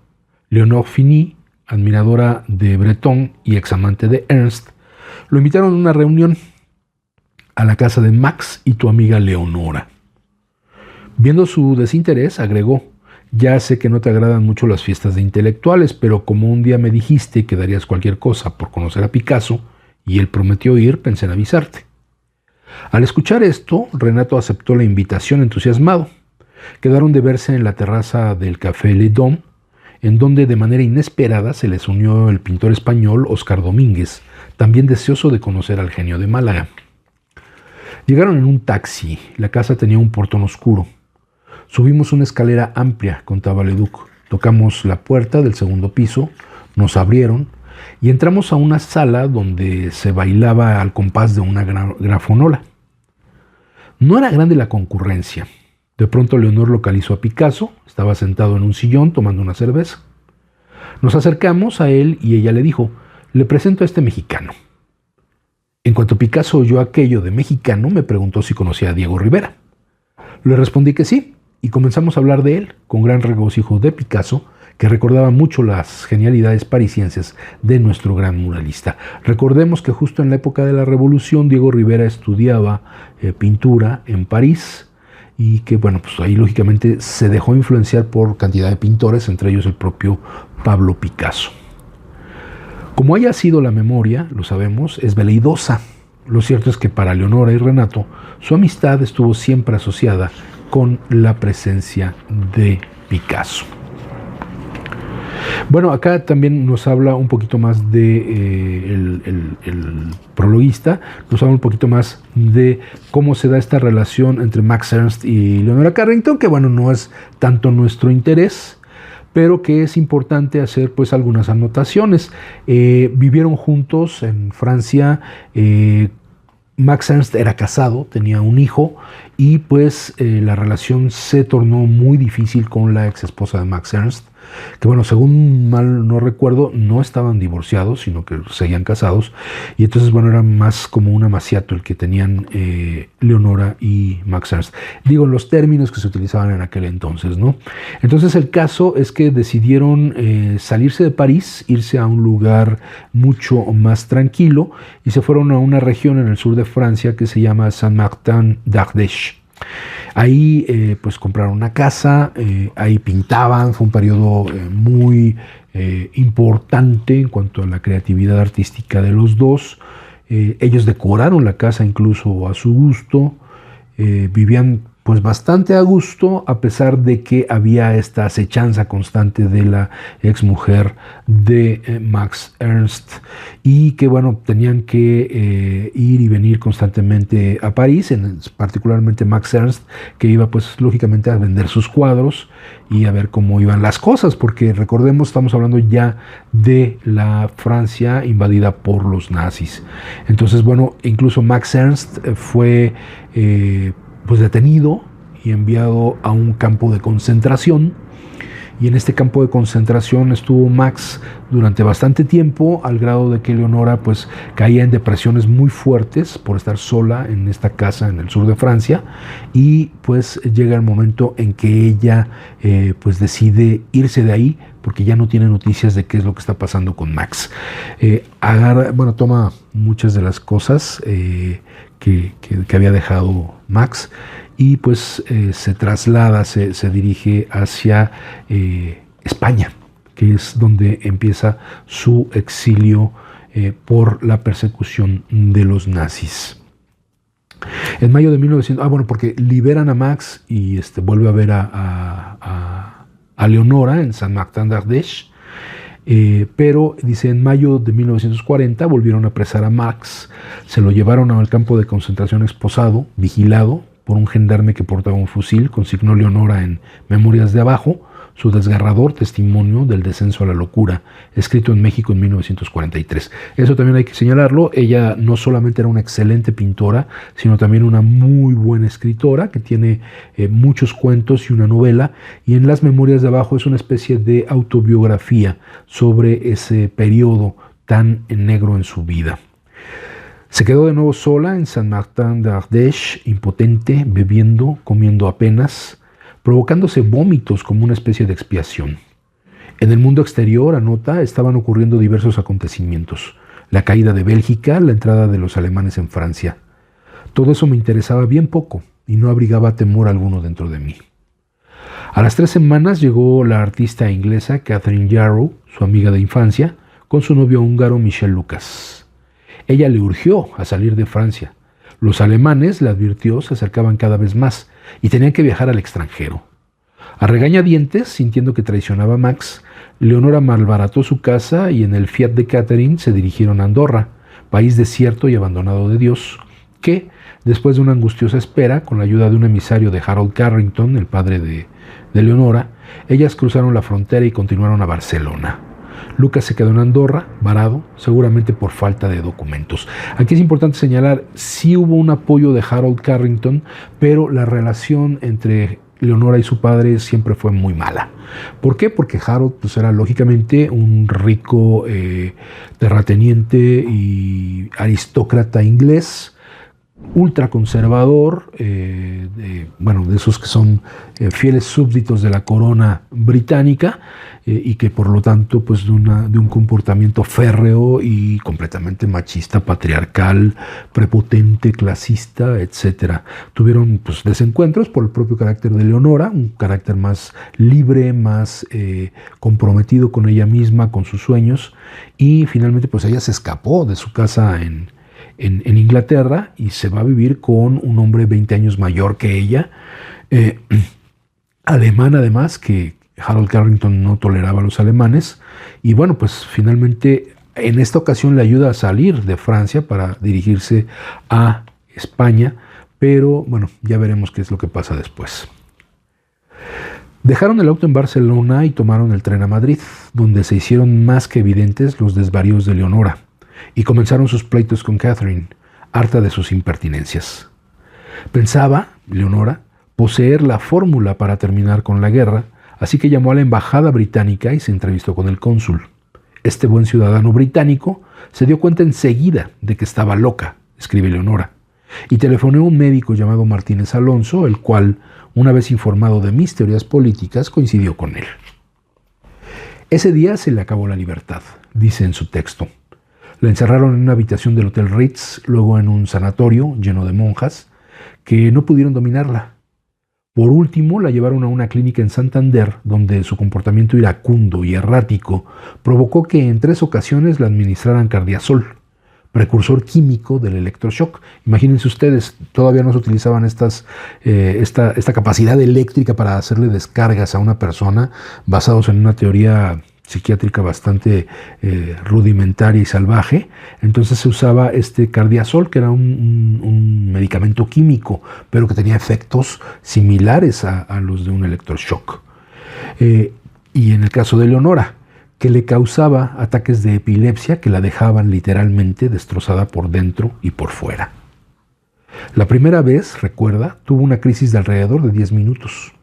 Leonor Fini, admiradora de Breton y examante de Ernst, lo invitaron a una reunión a la casa de Max y tu amiga Leonora. Viendo su desinterés, agregó: ya sé que no te agradan mucho las fiestas de intelectuales, pero como un día me dijiste que darías cualquier cosa por conocer a Picasso, y él prometió ir, pensé en avisarte. Al escuchar esto, Renato aceptó la invitación entusiasmado. Quedaron de verse en la terraza del Café Le Dôme, en donde de manera inesperada se les unió el pintor español Óscar Domínguez, también deseoso de conocer al genio de Málaga. Llegaron en un taxi. La casa tenía un portón oscuro. Subimos una escalera amplia, contaba Leduc. Tocamos la puerta del segundo piso, nos abrieron y entramos a una sala donde se bailaba al compás de una grafonola. No era grande la concurrencia. De pronto Leonor localizó a Picasso. Estaba sentado en un sillón tomando una cerveza. Nos acercamos a él y ella le dijo: le presento a este mexicano. En cuanto Picasso oyó aquello de mexicano, me preguntó si conocía a Diego Rivera. Le respondí que sí, y comenzamos a hablar de él, con gran regocijo de Picasso, que recordaba mucho las genialidades parisienses de nuestro gran muralista. Recordemos que justo en la época de la Revolución, Diego Rivera estudiaba pintura en París, y que, bueno, pues ahí lógicamente se dejó influenciar por cantidad de pintores, entre ellos el propio Pablo Picasso. Como haya sido la memoria, lo sabemos, es veleidosa. Lo cierto es que para Leonora y Renato, su amistad estuvo siempre asociada con la presencia de Picasso. Bueno, acá también nos habla un poquito más de el prologuista, nos habla un poquito más de cómo se da esta relación entre Max Ernst y Leonora Carrington, que bueno, no es tanto nuestro interés, pero que es importante hacer pues algunas anotaciones. Vivieron juntos en Francia. Max Ernst era casado, tenía un hijo, y pues la relación se tornó muy difícil con la ex esposa de Max Ernst, que bueno, según mal no recuerdo, no estaban divorciados, sino que seguían casados, y entonces bueno, era más como un amaciato el que tenían Leonora y Max Ernst. Digo, los términos que se utilizaban en aquel entonces, ¿no? Entonces el caso es que decidieron salirse de París, irse a un lugar mucho más tranquilo, y se fueron a una región en el sur de Francia que se llama Saint-Martin-d'Ardèche. Ahí pues compraron una casa, ahí pintaban. Fue un periodo muy importante en cuanto a la creatividad artística de los dos. Ellos decoraron la casa incluso a su gusto, vivían pues bastante a gusto, a pesar de que había esta acechanza constante de la exmujer de Max Ernst, y que bueno, tenían que ir y venir constantemente a París, particularmente Max Ernst, que iba pues lógicamente a vender sus cuadros y a ver cómo iban las cosas, porque recordemos, estamos hablando ya de la Francia invadida por los nazis. Entonces bueno, incluso Max Ernst fue pues detenido y enviado a un campo de concentración, y en este campo de concentración estuvo Max durante bastante tiempo, al grado de que Leonora pues caía en depresiones muy fuertes por estar sola en esta casa en el sur de Francia, y pues llega el momento en que ella pues decide irse de ahí porque ya no tiene noticias de qué es lo que está pasando con Max. Toma muchas de las cosas que había dejado Max, y pues se traslada, se dirige hacia España, que es donde empieza su exilio por la persecución de los nazis. En mayo de 1900, porque liberan a Max y vuelve a ver a Leonora en Saint-Martin d'Ardèche, pero dice, en mayo de 1940 volvieron a apresar a Max, se lo llevaron al campo de concentración esposado, vigilado por un gendarme que portaba un fusil, consignó Leonora en Memorias de Abajo, su desgarrador testimonio del descenso a la locura, escrito en México en 1943. Eso también hay que señalarlo, ella no solamente era una excelente pintora, sino también una muy buena escritora, que tiene muchos cuentos y una novela, y en Las Memorias de Abajo es una especie de autobiografía sobre ese periodo tan negro en su vida. Se quedó de nuevo sola en Saint-Martin d'Ardèche, impotente, bebiendo, comiendo apenas, provocándose vómitos como una especie de expiación. En el mundo exterior, anota, estaban ocurriendo diversos acontecimientos. La caída de Bélgica, la entrada de los alemanes en Francia. Todo eso me interesaba bien poco y no abrigaba temor alguno dentro de mí. A las 3 semanas llegó la artista inglesa Catherine Yarrow, su amiga de infancia, con su novio húngaro Michel Lucas. Ella le urgió a salir de Francia. Los alemanes, le advirtió, se acercaban cada vez más y tenían que viajar al extranjero. A regañadientes, sintiendo que traicionaba a Max, Leonora malbarató su casa y en el Fiat de Catherine se dirigieron a Andorra, país desierto y abandonado de Dios, que, después de una angustiosa espera, con la ayuda de un emisario de Harold Carrington, el padre de Leonora, ellas cruzaron la frontera y continuaron a Barcelona. Lucas se quedó en Andorra, varado, seguramente por falta de documentos. Aquí es importante señalar, sí hubo un apoyo de Harold Carrington, pero la relación entre Leonora y su padre siempre fue muy mala. ¿Por qué? Porque Harold era lógicamente un rico terrateniente y aristócrata inglés, ultraconservador, de esos que son fieles súbditos de la corona británica y que por lo tanto de un comportamiento férreo y completamente machista, patriarcal, prepotente, clasista, etc. Tuvieron desencuentros por el propio carácter de Leonora, un carácter más libre, más comprometido con ella misma, con sus sueños, y finalmente ella se escapó de su casa en Inglaterra y se va a vivir con un hombre 20 años mayor que ella, alemán además, que Harold Carrington no toleraba a los alemanes, y finalmente en esta ocasión le ayuda a salir de Francia para dirigirse a España, pero ya veremos qué es lo que pasa después. Dejaron el auto en Barcelona y tomaron el tren a Madrid, donde se hicieron más que evidentes los desvaríos de Leonora, y comenzaron sus pleitos con Catherine, harta de sus impertinencias. Pensaba, Leonora, poseer la fórmula para terminar con la guerra, así que llamó a la embajada británica y se entrevistó con el cónsul. Este buen ciudadano británico se dio cuenta enseguida de que estaba loca, escribe Leonora, y telefoneó a un médico llamado Martínez Alonso, el cual, una vez informado de mis teorías políticas, coincidió con él. Ese día se le acabó la libertad, dice en su texto. La encerraron en una habitación del Hotel Ritz, luego en un sanatorio lleno de monjas, que no pudieron dominarla. Por último, la llevaron a una clínica en Santander, donde su comportamiento iracundo y errático provocó que en 3 ocasiones la administraran cardiazol, precursor químico del electroshock. Imagínense ustedes, todavía no se utilizaban esta capacidad eléctrica para hacerle descargas a una persona basados en una teoría psiquiátrica bastante rudimentaria y salvaje. Entonces se usaba este cardiazol, que era un medicamento químico, pero que tenía efectos similares a los de un electroshock. Y en el caso de Leonora, que le causaba ataques de epilepsia que la dejaban literalmente destrozada por dentro y por fuera. La primera vez, recuerda, tuvo una crisis de alrededor de 10 minutos.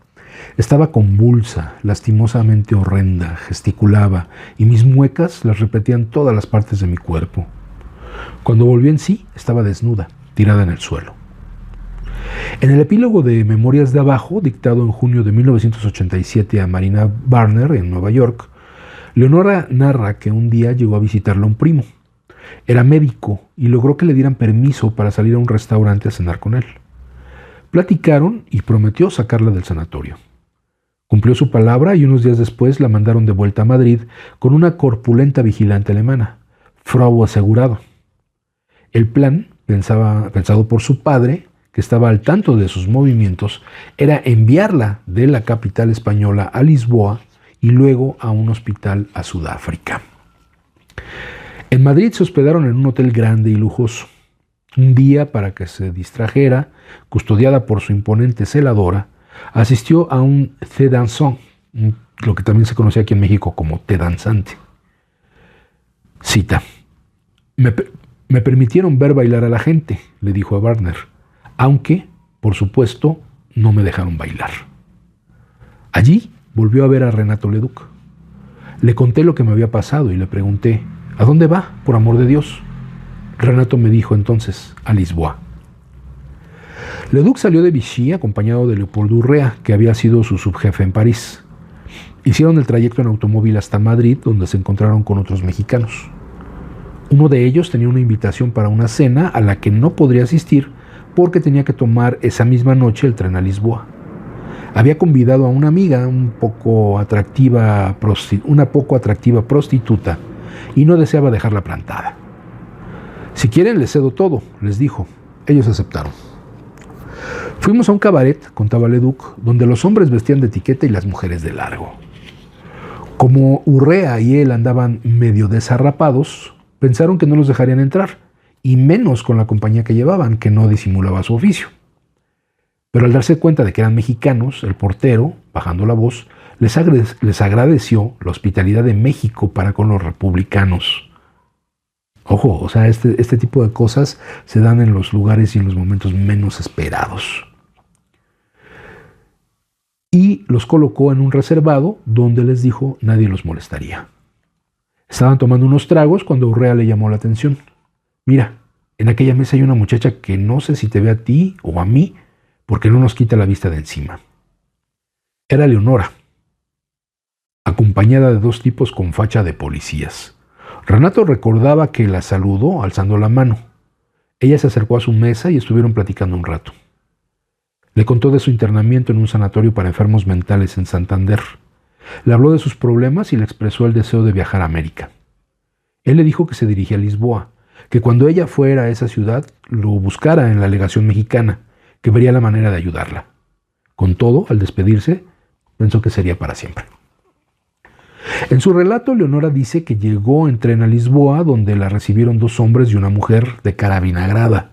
Estaba convulsa, lastimosamente horrenda, gesticulaba, y mis muecas las repetían todas las partes de mi cuerpo. Cuando volvió en sí, estaba desnuda, tirada en el suelo. En el epílogo de Memorias de Abajo, dictado en junio de 1987 a Marina Barner en Nueva York, Leonora narra que un día llegó a visitarla un primo. Era médico y logró que le dieran permiso para salir a un restaurante a cenar con él. Platicaron y prometió sacarla del sanatorio. Cumplió su palabra y unos días después la mandaron de vuelta a Madrid con una corpulenta vigilante alemana, Frau Asegurado. El plan, pensado por su padre, que estaba al tanto de sus movimientos, era enviarla de la capital española a Lisboa y luego a un hospital a Sudáfrica. En Madrid se hospedaron en un hotel grande y lujoso. Un día, para que se distrajera, custodiada por su imponente celadora, asistió a un thé dansant, lo que también se conocía aquí en México como té danzante. Cita: Me permitieron ver bailar a la gente, le dijo a Wagner, aunque, por supuesto, no me dejaron bailar. Allí volvió a ver a Renato Leduc. Le conté lo que me había pasado y le pregunté: ¿a dónde va, por amor de Dios? Renato me dijo entonces: a Lisboa. Leduc salió de Vichy acompañado de Leopoldo Urrea, que había sido su subjefe en París. Hicieron el trayecto en automóvil hasta Madrid, donde se encontraron con otros mexicanos. Uno de ellos tenía una invitación para una cena a la que no podría asistir porque tenía que tomar esa misma noche el tren a Lisboa. Había convidado a una amiga, una poco atractiva prostituta, y no deseaba dejarla plantada. Si quieren, les cedo todo, les dijo. Ellos aceptaron. Fuimos a un cabaret, contaba Leduc, donde los hombres vestían de etiqueta y las mujeres de largo. Como Urrea y él andaban medio desarrapados, pensaron que no los dejarían entrar, y menos con la compañía que llevaban, que no disimulaba su oficio. Pero al darse cuenta de que eran mexicanos, el portero, bajando la voz, les agradeció la hospitalidad de México para con los republicanos. Ojo, o sea, este tipo de cosas se dan en los lugares y en los momentos menos esperados. Y los colocó en un reservado donde les dijo nadie los molestaría. Estaban tomando unos tragos cuando Urrea le llamó la atención. Mira, en aquella mesa hay una muchacha que no sé si te ve a ti o a mí, porque no nos quita la vista de encima. Era Leonora, acompañada de dos tipos con facha de policías. Renato recordaba que la saludó alzando la mano. Ella se acercó a su mesa y estuvieron platicando un rato. Le contó de su internamiento en un sanatorio para enfermos mentales en Santander. Le habló de sus problemas y le expresó el deseo de viajar a América. Él le dijo que se dirigía a Lisboa, que cuando ella fuera a esa ciudad lo buscara en la legación mexicana, que vería la manera de ayudarla. Con todo, al despedirse, pensó que sería para siempre. En su relato, Leonora dice que llegó en tren a Lisboa, donde la recibieron dos hombres y una mujer de cara vinagrada.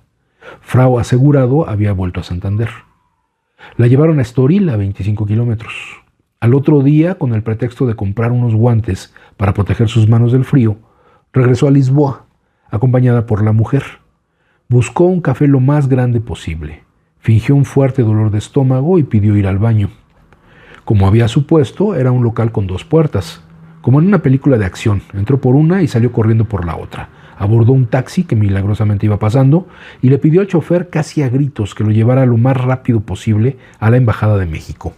Frau Asegurado había vuelto a Santander. La llevaron a Estoril, a 25 kilómetros. Al otro día, con el pretexto de comprar unos guantes para proteger sus manos del frío, regresó a Lisboa, acompañada por la mujer. Buscó un café lo más grande posible. Fingió un fuerte dolor de estómago y pidió ir al baño. Como había supuesto, era un local con dos puertas. Como en una película de acción, entró por una y salió corriendo por la otra. Abordó un taxi que milagrosamente iba pasando y le pidió al chofer casi a gritos que lo llevara lo más rápido posible a la Embajada de México.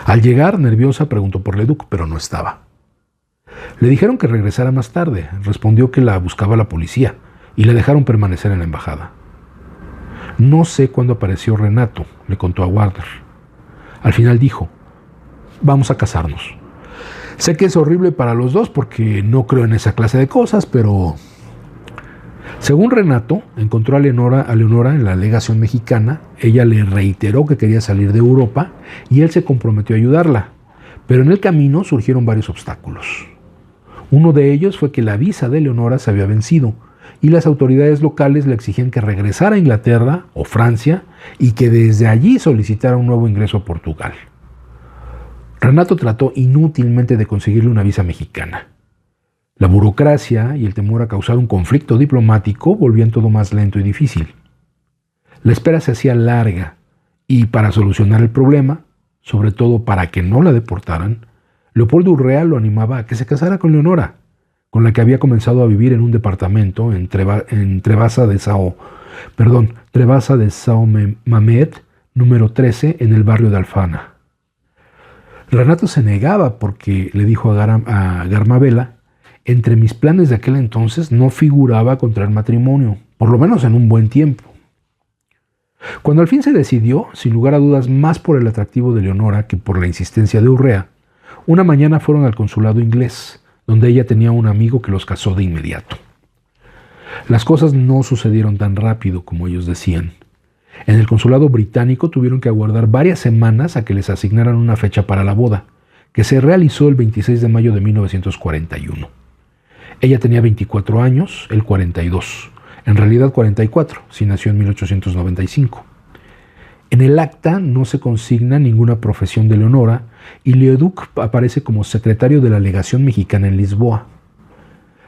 Al llegar, nerviosa, preguntó por Leduc, pero no estaba. Le dijeron que regresara más tarde. Respondió que la buscaba la policía y la dejaron permanecer en la embajada. No sé cuándo apareció Renato, le contó a Wagner. Al final dijo: vamos a casarnos. Sé que es horrible para los dos porque no creo en esa clase de cosas, pero... Según Renato, encontró a Leonora en la legación mexicana. Ella le reiteró que quería salir de Europa y él se comprometió a ayudarla. Pero en el camino surgieron varios obstáculos. Uno de ellos fue que la visa de Leonora se había vencido y las autoridades locales le exigían que regresara a Inglaterra o Francia y que desde allí solicitara un nuevo ingreso a Portugal. Renato trató inútilmente de conseguirle una visa mexicana. La burocracia y el temor a causar un conflicto diplomático volvían todo más lento y difícil. La espera se hacía larga y para solucionar el problema, sobre todo para que no la deportaran, Leopoldo Urrea lo animaba a que se casara con Leonora, con la que había comenzado a vivir en un departamento en Trevasa de São Mamet, número 13, en el barrio de Alfana. Renato se negaba porque, le dijo a Garmabela, entre mis planes de aquel entonces no figuraba contraer matrimonio, por lo menos en un buen tiempo. Cuando al fin se decidió, sin lugar a dudas más por el atractivo de Leonora que por la insistencia de Urrea, una mañana fueron al consulado inglés, donde ella tenía un amigo que los casó de inmediato. Las cosas no sucedieron tan rápido como ellos decían. En el consulado británico tuvieron que aguardar varias semanas a que les asignaran una fecha para la boda, que se realizó el 26 de mayo de 1941. Ella tenía 24 años, él 42. En realidad 44, si nació en 1895. En el acta no se consigna ninguna profesión de Leonora y Leoduc aparece como secretario de la legación mexicana en Lisboa.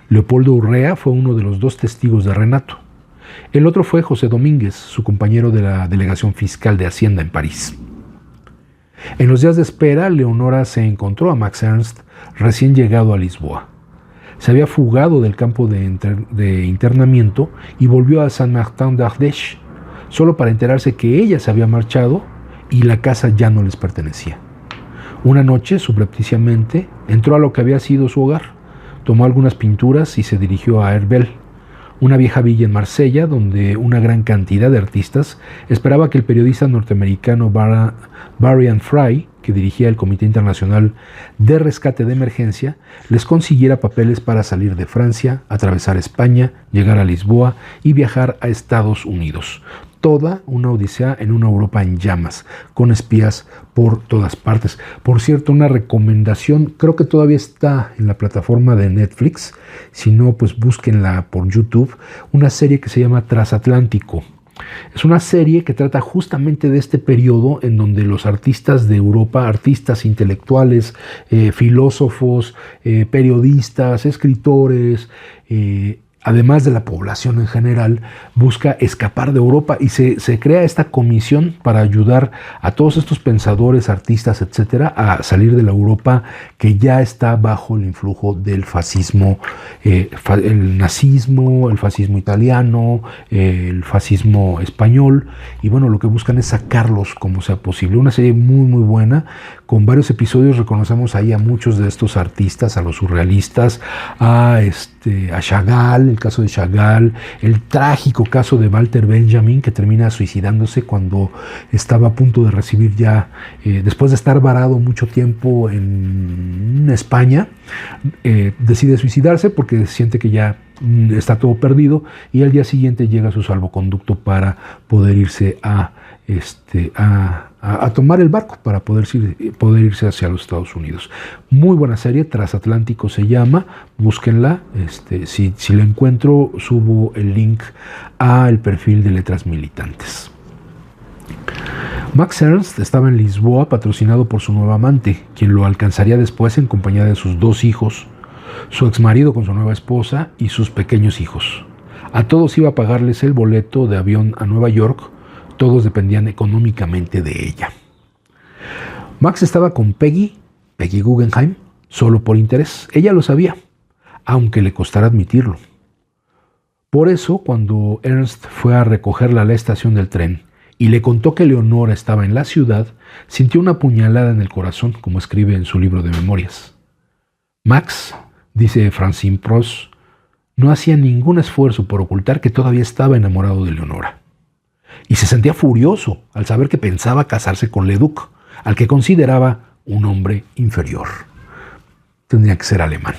Leopoldo Urrea fue uno de los 2 testigos de Renato. El otro fue José Domínguez, su compañero de la delegación fiscal de Hacienda en París. En los días de espera, Leonora se encontró a Max Ernst recién llegado a Lisboa. Se había fugado del campo de internamiento y volvió a Saint-Martin-d'Ardèche, solo para enterarse que ella se había marchado y la casa ya no les pertenecía. Una noche, subrepticiamente, entró a lo que había sido su hogar, tomó algunas pinturas y se dirigió a Herbel, una vieja villa en Marsella donde una gran cantidad de artistas esperaba que el periodista norteamericano Varian Fry, que dirigía el Comité Internacional de Rescate de Emergencia, les consiguiera papeles para salir de Francia, atravesar España, llegar a Lisboa y viajar a Estados Unidos. Toda una odisea en una Europa en llamas, con espías por todas partes. Por cierto, una recomendación, creo que todavía está en la plataforma de Netflix, si no, pues búsquenla por YouTube, una serie que se llama Transatlántico. Es una serie que trata justamente de este periodo en donde los artistas de Europa, artistas intelectuales, filósofos, periodistas, escritores, además de la población en general, busca escapar de Europa y se crea esta comisión para ayudar a todos estos pensadores, artistas, etcétera, a salir de la Europa que ya está bajo el influjo del fascismo, el nazismo, el fascismo italiano, el fascismo español, y bueno, lo que buscan es sacarlos como sea posible. Una serie muy muy buena, con varios episodios. Reconocemos ahí a muchos de estos artistas, a los surrealistas, a Chagall, el caso de Chagall, el trágico caso de Walter Benjamin, que termina suicidándose cuando estaba a punto de recibir ya, después de estar varado mucho tiempo en España, decide suicidarse porque siente que ya está todo perdido, y al día siguiente llega a su salvoconducto para poder irse a tomar el barco para poder irse hacia los Estados Unidos. Muy buena serie, Transatlántico se llama, búsquenla. Si la encuentro, subo el link al perfil de Letras Militantes. Max Ernst estaba en Lisboa patrocinado por su nueva amante, quien lo alcanzaría después en compañía de sus 2 hijos, su exmarido con su nueva esposa y sus pequeños hijos. A todos iba a pagarles el boleto de avión a Nueva York. Todos dependían económicamente de ella. Max estaba con Peggy Guggenheim, solo por interés. Ella lo sabía, aunque le costara admitirlo. Por eso, cuando Ernst fue a recogerla a la estación del tren y le contó que Leonora estaba en la ciudad, sintió una puñalada en el corazón, como escribe en su libro de memorias. Max, dice Francine Prost, no hacía ningún esfuerzo por ocultar que todavía estaba enamorado de Leonora. Y se sentía furioso al saber que pensaba casarse con Leduc, al que consideraba un hombre inferior. Tendría que ser alemán.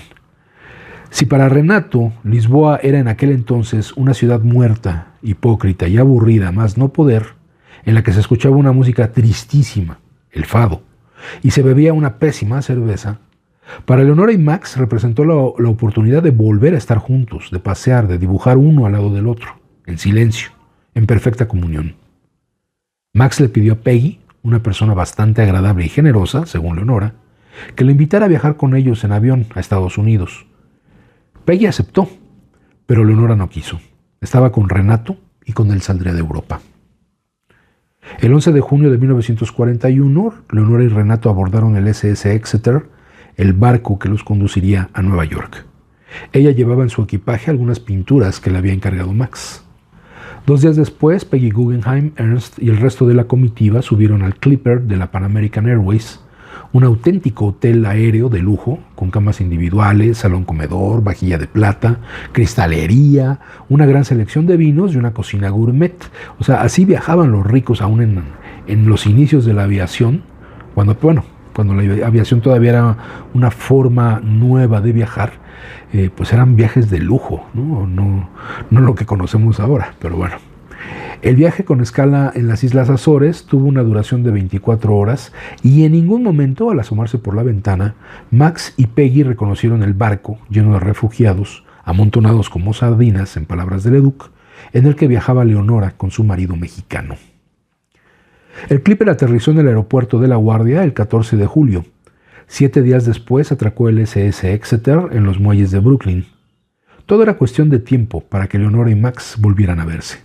Si para Renato Lisboa era en aquel entonces una ciudad muerta, hipócrita y aburrida más no poder, en la que se escuchaba una música tristísima, el fado, y se bebía una pésima cerveza, para Leonora y Max representó la oportunidad de volver a estar juntos, de pasear, de dibujar uno al lado del otro, en silencio, en perfecta comunión. Max le pidió a Peggy, una persona bastante agradable y generosa, según Leonora, que le invitara a viajar con ellos en avión a Estados Unidos. Peggy aceptó, pero Leonora no quiso. Estaba con Renato y con él saldría de Europa. El 11 de junio de 1941, Leonora y Renato abordaron el SS Exeter, el barco que los conduciría a Nueva York. Ella llevaba en su equipaje algunas pinturas que le había encargado Max. 2 días después, Peggy Guggenheim, Ernst y el resto de la comitiva subieron al Clipper de la Pan American Airways, un auténtico hotel aéreo de lujo, con camas individuales, salón comedor, vajilla de plata, cristalería, una gran selección de vinos y una cocina gourmet. O sea, así viajaban los ricos aún en los inicios de la aviación, cuando la aviación todavía era una forma nueva de viajar, pues eran viajes de lujo, no lo que conocemos ahora, pero bueno. El viaje con escala en las Islas Azores tuvo una duración de 24 horas y en ningún momento, al asomarse por la ventana, Max y Peggy reconocieron el barco lleno de refugiados, amontonados como sardinas, en palabras de Leduc, en el que viajaba Leonora con su marido mexicano. El Clipper aterrizó en el aeropuerto de La Guardia el 14 de julio. 7 días después atracó el SS Exeter en los muelles de Brooklyn. Todo era cuestión de tiempo para que Leonora y Max volvieran a verse.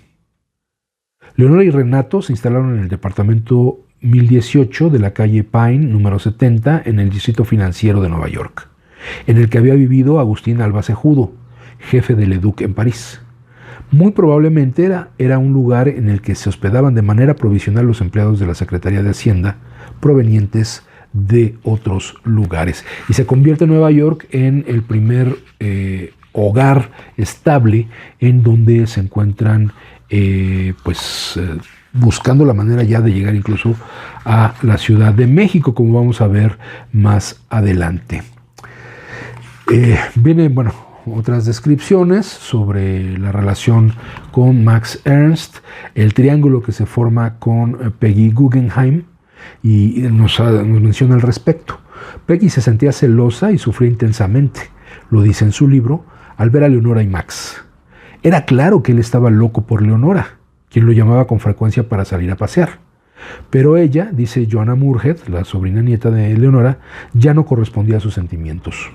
Leonora y Renato se instalaron en el departamento 1018 de la calle Pine, número 70, en el Distrito Financiero de Nueva York, en el que había vivido Agustín Albacejudo, jefe de Leduc en París. Muy probablemente era un lugar en el que se hospedaban de manera provisional los empleados de la Secretaría de Hacienda provenientes de otros lugares. Y se convierte Nueva York en el primer hogar estable en donde se encuentran buscando la manera ya de llegar incluso a la Ciudad de México, como vamos a ver más adelante. Vienen, otras descripciones sobre la relación con Max Ernst, el triángulo que se forma con Peggy Guggenheim, y nos menciona al respecto. Peggy se sentía celosa y sufría intensamente, lo dice en su libro, al ver a Leonora y Max. Era claro que él estaba loco por Leonora, quien lo llamaba con frecuencia para salir a pasear. Pero ella, dice Joanna Moorhead, la sobrina nieta de Leonora, ya no correspondía a sus sentimientos.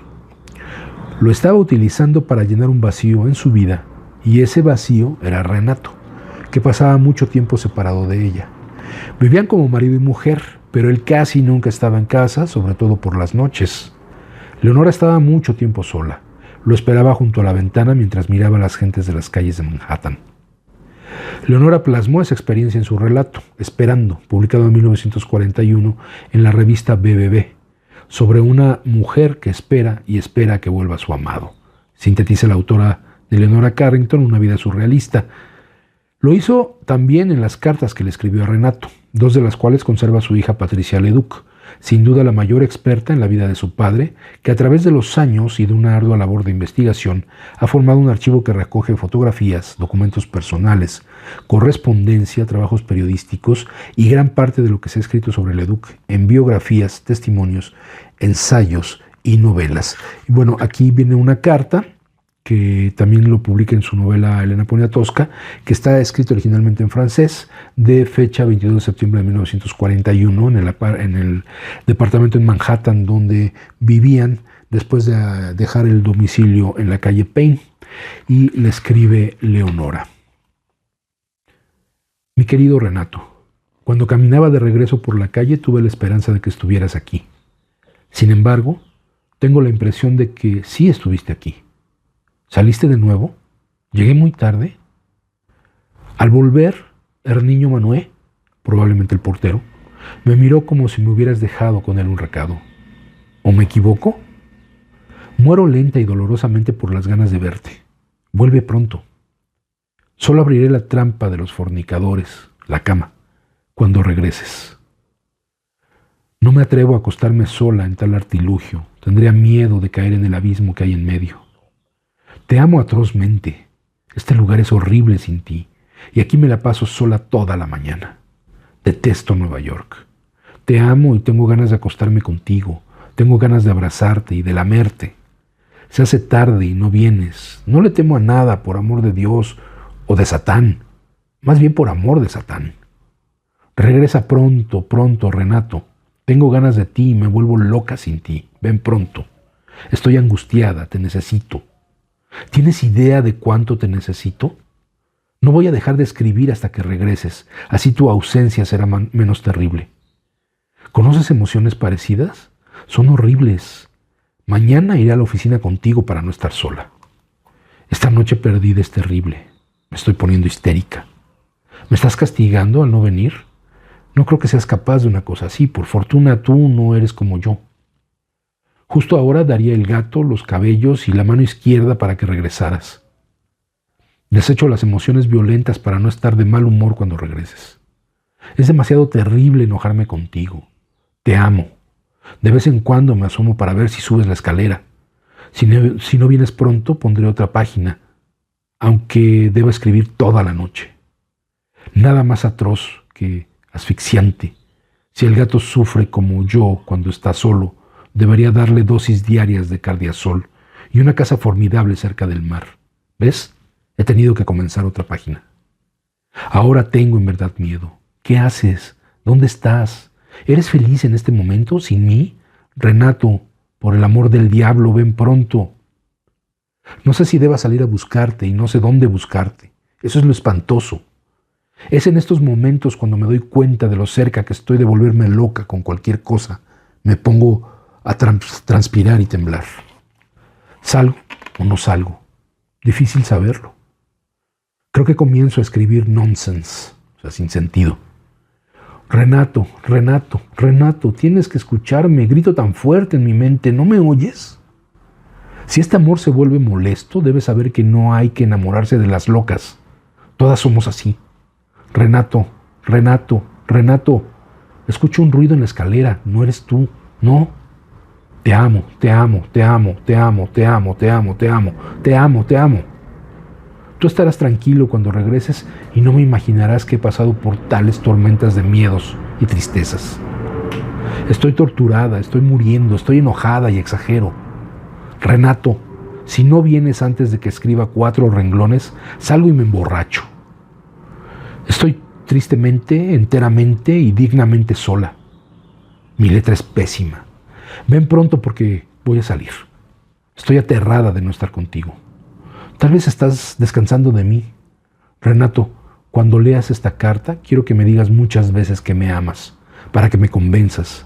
Lo estaba utilizando para llenar un vacío en su vida, y ese vacío era Renato, que pasaba mucho tiempo separado de ella. Vivían como marido y mujer, pero él casi nunca estaba en casa, sobre todo por las noches. Leonora estaba mucho tiempo sola. Lo esperaba junto a la ventana mientras miraba a las gentes de las calles de Manhattan. Leonora plasmó esa experiencia en su relato, Esperando, publicado en 1941 en la revista BBB, sobre una mujer que espera y espera que vuelva a su amado. Sintetiza la autora de Leonora Carrington una vida surrealista. Lo hizo también en las cartas que le escribió a Renato, 2 de las cuales conserva su hija Patricia Leduc, sin duda la mayor experta en la vida de su padre, que a través de los años y de una ardua labor de investigación ha formado un archivo que recoge fotografías, documentos personales, correspondencia, trabajos periodísticos y gran parte de lo que se ha escrito sobre Leduc en biografías, testimonios, ensayos y novelas. Y bueno, aquí viene una carta que también lo publica en su novela Elena Poniatowska, que está escrito originalmente en francés, de fecha 22 de septiembre de 1941, en el departamento en Manhattan donde vivían después de dejar el domicilio en la calle Payne, y le escribe Leonora. Mi querido Renato, cuando caminaba de regreso por la calle tuve la esperanza de que estuvieras aquí. Sin embargo, tengo la impresión de que sí estuviste aquí. ¿Saliste de nuevo? ¿Llegué muy tarde? Al volver, Herniño Manué, probablemente el portero, me miró como si me hubieras dejado con él un recado. ¿O me equivoco? Muero lenta y dolorosamente por las ganas de verte. Vuelve pronto. Solo abriré la trampa de los fornicadores, la cama, cuando regreses. No me atrevo a acostarme sola en tal artilugio. Tendría miedo de caer en el abismo que hay en medio. Te amo atrozmente. Este lugar es horrible sin ti, y aquí me la paso sola toda la mañana. Detesto Nueva York. Te amo y tengo ganas de acostarme contigo. Tengo ganas de abrazarte y de lamerte. Se hace tarde y no vienes. No le temo a nada, por amor de Dios o de Satán. Más bien por amor de Satán. Regresa pronto, pronto, Renato. Tengo ganas de ti y me vuelvo loca sin ti. Ven pronto. Estoy angustiada, te necesito. ¿Tienes idea de cuánto te necesito? No voy a dejar de escribir hasta que regreses. Así tu ausencia será menos terrible. ¿Conoces emociones parecidas? Son horribles. Mañana iré a la oficina contigo para no estar sola. Esta noche perdida es terrible. Me estoy poniendo histérica. ¿Me estás castigando al no venir? No creo que seas capaz de una cosa así. Por fortuna tú no eres como yo. Justo ahora daría el gato, los cabellos y la mano izquierda para que regresaras. Desecho las emociones violentas para no estar de mal humor cuando regreses. Es demasiado terrible enojarme contigo. Te amo. De vez en cuando me asomo para ver si subes la escalera. Si no vienes pronto, pondré otra página, aunque deba escribir toda la noche. Nada más atroz que asfixiante. Si el gato sufre como yo cuando está solo, debería darle dosis diarias de cardiazol y una casa formidable cerca del mar. ¿Ves? He tenido que comenzar otra página. Ahora tengo en verdad miedo. ¿Qué haces? ¿Dónde estás? ¿Eres feliz en este momento sin mí? Renato, por el amor del diablo, ven pronto. No sé si deba salir a buscarte y no sé dónde buscarte. Eso es lo espantoso. Es en estos momentos cuando me doy cuenta de lo cerca que estoy de volverme loca con cualquier cosa. Me pongo a transpirar y temblar. ¿Salgo o no salgo? Difícil saberlo. Creo que comienzo a escribir nonsense, o sea, sin sentido. Renato, Renato, Renato, tienes que escucharme. Grito tan fuerte en mi mente, ¿no me oyes? Si este amor se vuelve molesto, debes saber que no hay que enamorarse de las locas. Todas somos así. Renato, Renato, Renato. Escucho un ruido en la escalera. No eres tú. No. Te amo, te amo, te amo, te amo, te amo, te amo, te amo, te amo, te amo. Tú estarás tranquilo cuando regreses y no me imaginarás que he pasado por tales tormentas de miedos y tristezas. Estoy torturada, estoy muriendo, estoy enojada y exagero. Renato, si no vienes antes de que escriba 4 renglones, salgo y me emborracho. Estoy tristemente, enteramente y dignamente sola. Mi letra es pésima. Ven pronto porque voy a salir. Estoy aterrada de no estar contigo. Tal vez estás descansando de mí. Renato, cuando leas esta carta, quiero que me digas muchas veces que me amas, para que me convenzas,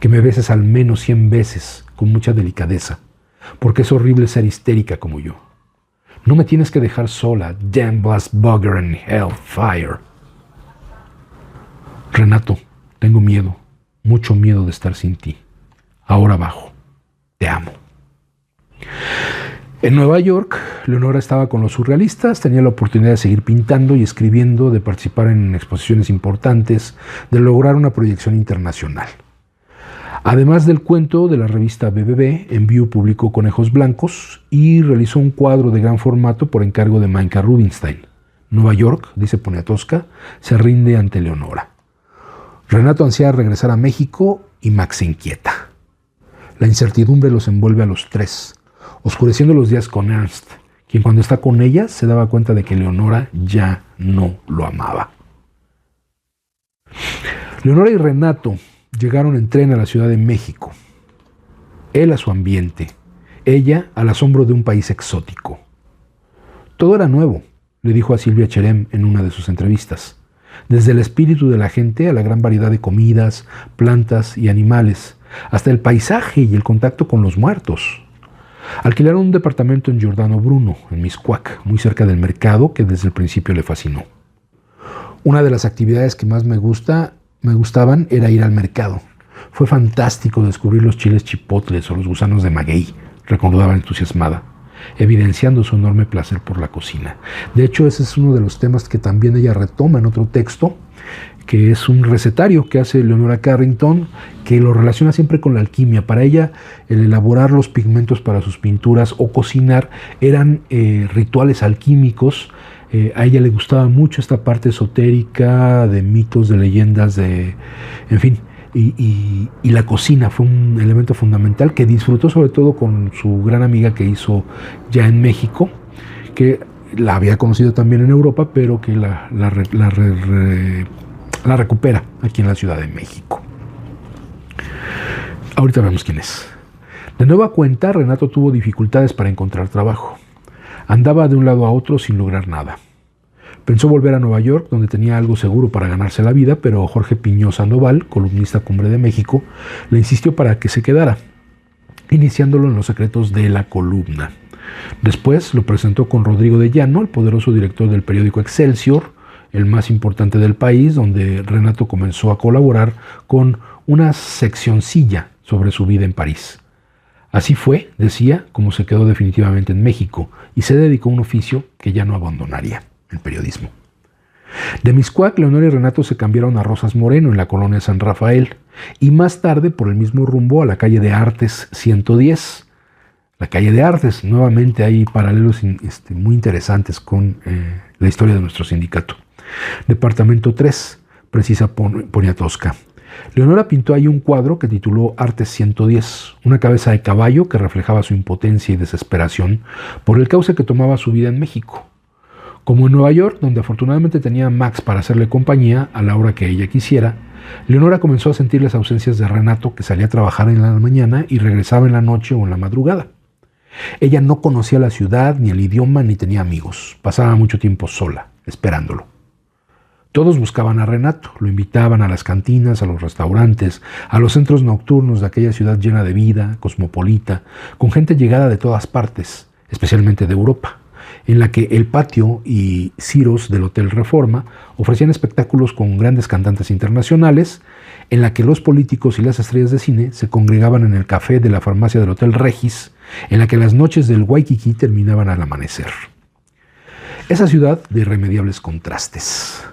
que me beses al menos 100 veces, con mucha delicadeza, porque es horrible ser histérica como yo. No me tienes que dejar sola, damn blast bugger and hellfire. Renato, tengo miedo, mucho miedo de estar sin ti. Ahora bajo. Te amo. En Nueva York, Leonora estaba con los surrealistas, tenía la oportunidad de seguir pintando y escribiendo, de participar en exposiciones importantes, de lograr una proyección internacional. Además del cuento de la revista BBB, en View publicó Conejos Blancos y realizó un cuadro de gran formato por encargo de Mainka Rubinstein. Nueva York, dice Poniatowska, se rinde ante Leonora. Renato ansía regresar a México y Max se inquieta. La incertidumbre los envuelve a los tres, oscureciendo los días con Ernst, quien cuando está con ella se daba cuenta de que Leonora ya no lo amaba. Leonora y Renato llegaron en tren a la Ciudad de México. Él a su ambiente, ella al asombro de un país exótico. Todo era nuevo, le dijo a Silvia Cherem en una de sus entrevistas. Desde el espíritu de la gente a la gran variedad de comidas, plantas y animales, hasta el paisaje y el contacto con los muertos. Alquilaron un departamento en Giordano Bruno, en Mixcoac, muy cerca del mercado, que desde el principio le fascinó. Una de las actividades que más me gustaban era ir al mercado. Fue fantástico descubrir los chiles chipotles o los gusanos de maguey, recordaba entusiasmada, evidenciando su enorme placer por la cocina. De hecho, ese es uno de los temas que también ella retoma en otro texto, que es un recetario que hace Leonora Carrington, que lo relaciona siempre con la alquimia. Para ella, el elaborar los pigmentos para sus pinturas o cocinar eran rituales alquímicos. A ella le gustaba mucho esta parte esotérica, de mitos, de leyendas, en fin. Y la cocina fue un elemento fundamental que disfrutó sobre todo con su gran amiga que hizo ya en México, que la había conocido también en Europa, pero que la recupera aquí en la Ciudad de México. Ahorita vemos quién es. De nueva cuenta, Renato tuvo dificultades para encontrar trabajo. Andaba de un lado a otro sin lograr nada. Pensó volver a Nueva York, donde tenía algo seguro para ganarse la vida, pero Jorge Piñó Sandoval, columnista Cumbre de México, le insistió para que se quedara, iniciándolo en los secretos de la columna. Después lo presentó con Rodrigo de Llano, el poderoso director del periódico Excelsior, el más importante del país, donde Renato comenzó a colaborar con una seccioncilla sobre su vida en París. Así fue, decía, como se quedó definitivamente en México y se dedicó a un oficio que ya no abandonaría, el periodismo. De Mixcoac, Leonora y Renato se cambiaron a Rosas Moreno en la colonia San Rafael y más tarde por el mismo rumbo a la calle de Artes 110. La calle de Artes, nuevamente hay paralelos muy interesantes con la historia de nuestro sindicato. Departamento 3, precisa Poniatowska. Leonora pintó ahí un cuadro que tituló Artes 110, una cabeza de caballo que reflejaba su impotencia y desesperación por el cauce que tomaba su vida en México. Como en Nueva York, donde afortunadamente tenía a Max para hacerle compañía a la hora que ella quisiera, Leonora comenzó a sentir las ausencias de Renato, que salía a trabajar en la mañana y regresaba en la noche o en la madrugada. Ella no conocía la ciudad, ni el idioma, ni tenía amigos. Pasaba mucho tiempo sola, esperándolo. Todos buscaban a Renato, lo invitaban a las cantinas, a los restaurantes, a los centros nocturnos de aquella ciudad llena de vida, cosmopolita, con gente llegada de todas partes, especialmente de Europa, en la que el patio y ciros del Hotel Reforma ofrecían espectáculos con grandes cantantes internacionales, en la que los políticos y las estrellas de cine se congregaban en el café de la farmacia del Hotel Regis, en la que las noches del Waikiki terminaban al amanecer. Esa ciudad de irremediables contrastes.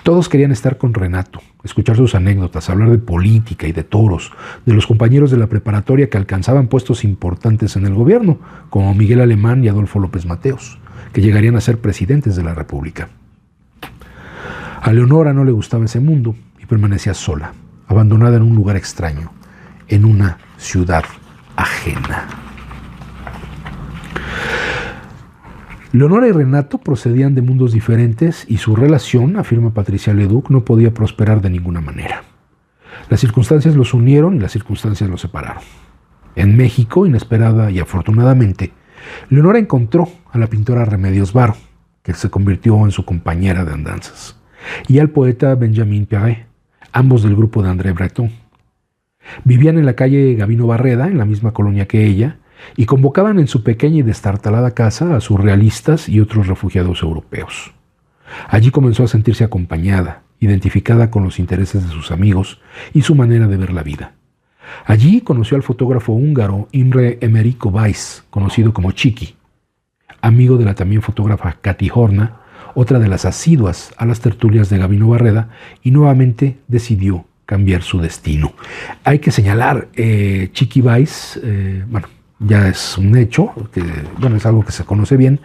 Todos querían estar con Renato, escuchar sus anécdotas, hablar de política y de toros, de los compañeros de la preparatoria que alcanzaban puestos importantes en el gobierno, como Miguel Alemán y Adolfo López Mateos, que llegarían a ser presidentes de la República. A Leonora no le gustaba ese mundo y permanecía sola, abandonada en un lugar extraño, en una ciudad ajena. Leonora y Renato procedían de mundos diferentes y su relación, afirma Patricia Leduc, no podía prosperar de ninguna manera. Las circunstancias los unieron y las circunstancias los separaron. En México, inesperada y afortunadamente, Leonora encontró a la pintora Remedios Varo, que se convirtió en su compañera de andanzas, y al poeta Benjamin Pierret, ambos del grupo de André Breton. Vivían en la calle Gavino Barreda, en la misma colonia que ella, y convocaban en su pequeña y destartalada casa a surrealistas y otros refugiados europeos. Allí comenzó a sentirse acompañada, identificada con los intereses de sus amigos y su manera de ver la vida. Allí conoció al fotógrafo húngaro Imre Emerico Weiss, conocido como Chiqui, amigo de la también fotógrafa Katy Horna, otra de las asiduas a las tertulias de Gavino Barreda, y nuevamente decidió cambiar su destino. Hay que señalar, Chiqui Weiss, ya es un hecho, es algo que se conoce bien,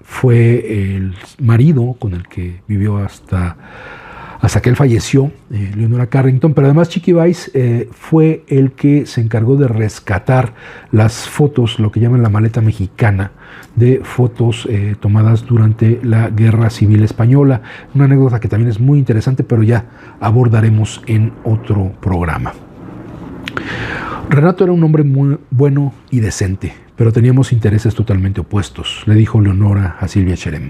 fue el marido con el que vivió hasta que él falleció, Leonora Carrington, pero además Chiqui Weiss fue el que se encargó de rescatar las fotos, lo que llaman la maleta mexicana, de fotos tomadas durante la Guerra Civil Española, una anécdota que también es muy interesante, pero ya abordaremos en otro programa. Renato era un hombre muy bueno y decente, pero teníamos intereses totalmente opuestos, le dijo Leonora a Silvia Cherem.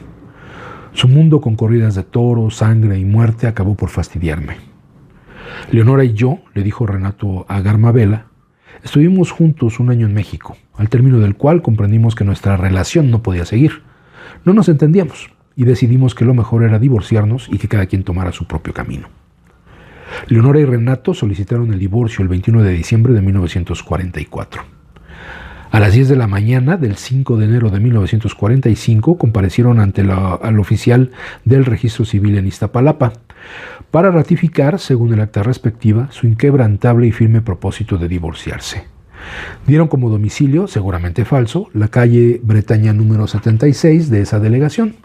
Su mundo con corridas de toros, sangre y muerte acabó por fastidiarme. Leonora y yo, le dijo Renato a Garmabela, estuvimos juntos un año en México, al término del cual comprendimos que nuestra relación no podía seguir. No nos entendíamos y decidimos que lo mejor era divorciarnos y que cada quien tomara su propio camino. Leonora y Renato solicitaron el divorcio el 21 de diciembre de 1944. A las 10 de la mañana del 5 de enero de 1945 comparecieron ante al oficial del Registro Civil en Iztapalapa para ratificar, según el acta respectiva, su inquebrantable y firme propósito de divorciarse. Dieron como domicilio, seguramente falso, la calle Bretaña número 76 de esa delegación.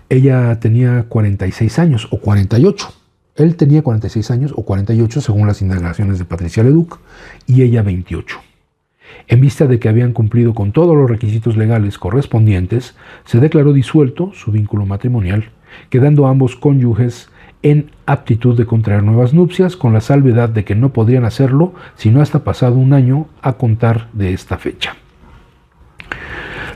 Ella tenía 46 años o 48. Él tenía 46 años o 48 según las indagaciones de Patricia Leduc y ella 28. En vista de que habían cumplido con todos los requisitos legales correspondientes, se declaró disuelto su vínculo matrimonial, quedando ambos cónyuges en aptitud de contraer nuevas nupcias, con la salvedad de que no podrían hacerlo sino hasta pasado un año a contar de esta fecha.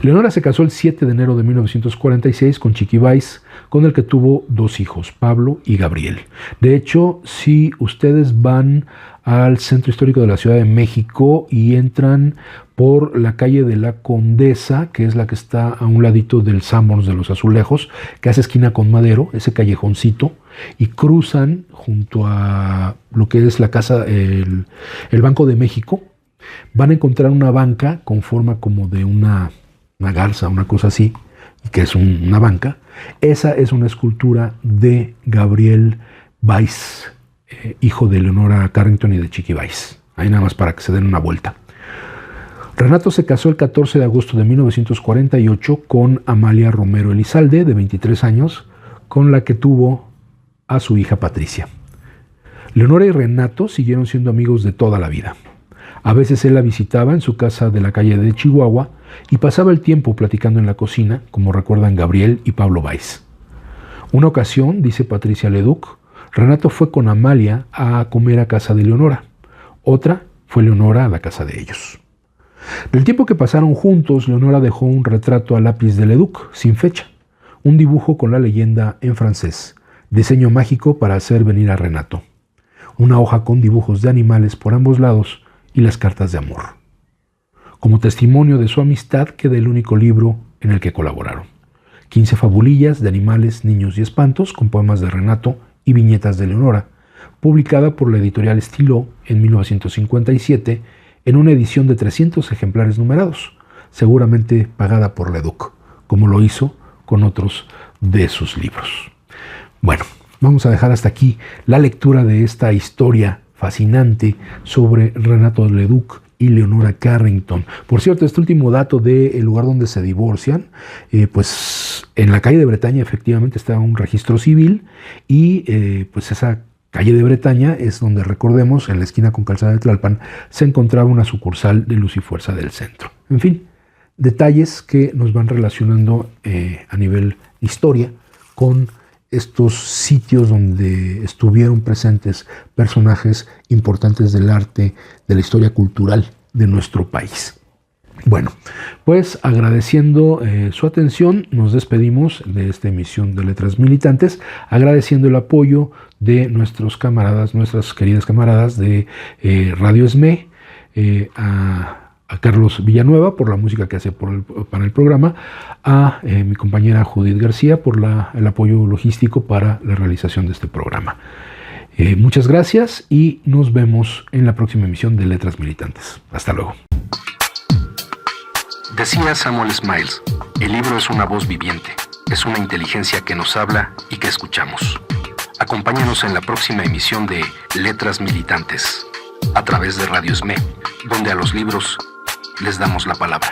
Leonora se casó el 7 de enero de 1946 con Chiqui Weiss, con el que tuvo 2 hijos, Pablo y Gabriel. De hecho, si ustedes van al Centro Histórico de la Ciudad de México y entran por la calle de la Condesa, que es la que está a un ladito del Sanborns de los Azulejos, que hace esquina con Madero, ese callejoncito, y cruzan junto a lo que es la casa, el Banco de México, van a encontrar una banca con forma como de una garza, una cosa así, que es una banca. Esa es una escultura de Gabriel Weiss, hijo de Leonora Carrington y de Chiqui Weiss. Ahí nada más para que se den una vuelta. Renato se casó el 14 de agosto de 1948 con Amalia Romero Elizalde, de 23 años, con la que tuvo a su hija Patricia. Leonora y Renato siguieron siendo amigos de toda la vida. A veces él la visitaba en su casa de la calle de Chihuahua y pasaba el tiempo platicando en la cocina, como recuerdan Gabriel y Pablo Weiss. Una ocasión, dice Patricia Leduc, Renato fue con Amalia a comer a casa de Leonora. Otra fue Leonora a la casa de ellos. Del tiempo que pasaron juntos, Leonora dejó un retrato a lápiz de Leduc, sin fecha, un dibujo con la leyenda en francés, diseño mágico para hacer venir a Renato, una hoja con dibujos de animales por ambos lados y las cartas de amor. Como testimonio de su amistad queda el único libro en el que colaboraron. 15 fabulillas de animales, niños y espantos con poemas de Renato y viñetas de Leonora, publicada por la editorial Estiló en 1957 en una edición de 300 ejemplares numerados, seguramente pagada por Leduc, como lo hizo con otros de sus libros. Bueno, vamos a dejar hasta aquí la lectura de esta historia fascinante sobre Renato Leduc y Leonora Carrington. Por cierto, este último dato del lugar donde se divorcian, pues en la calle de Bretaña efectivamente está un registro civil y pues esa calle de Bretaña es donde, recordemos, en la esquina con Calzada de Tlalpan, se encontraba una sucursal de Luz y Fuerza del centro. En fin, detalles que nos van relacionando a nivel historia con estos sitios donde estuvieron presentes personajes importantes del arte, de la historia cultural de nuestro país. Bueno, pues agradeciendo su atención, nos despedimos de esta emisión de Letras Militantes, agradeciendo el apoyo de nuestros camaradas, nuestras queridas camaradas de Radio ESME, a Carlos Villanueva por la música que hace para el programa, a mi compañera Judith García por el apoyo logístico para la realización de este programa. Muchas gracias y nos vemos en la próxima emisión de Letras Militantes. Hasta luego. Decía Samuel Smiles, el libro es una voz viviente, es una inteligencia que nos habla y que escuchamos. Acompáñanos en la próxima emisión de Letras Militantes, a través de Radio ESME, donde a los libros les damos la palabra.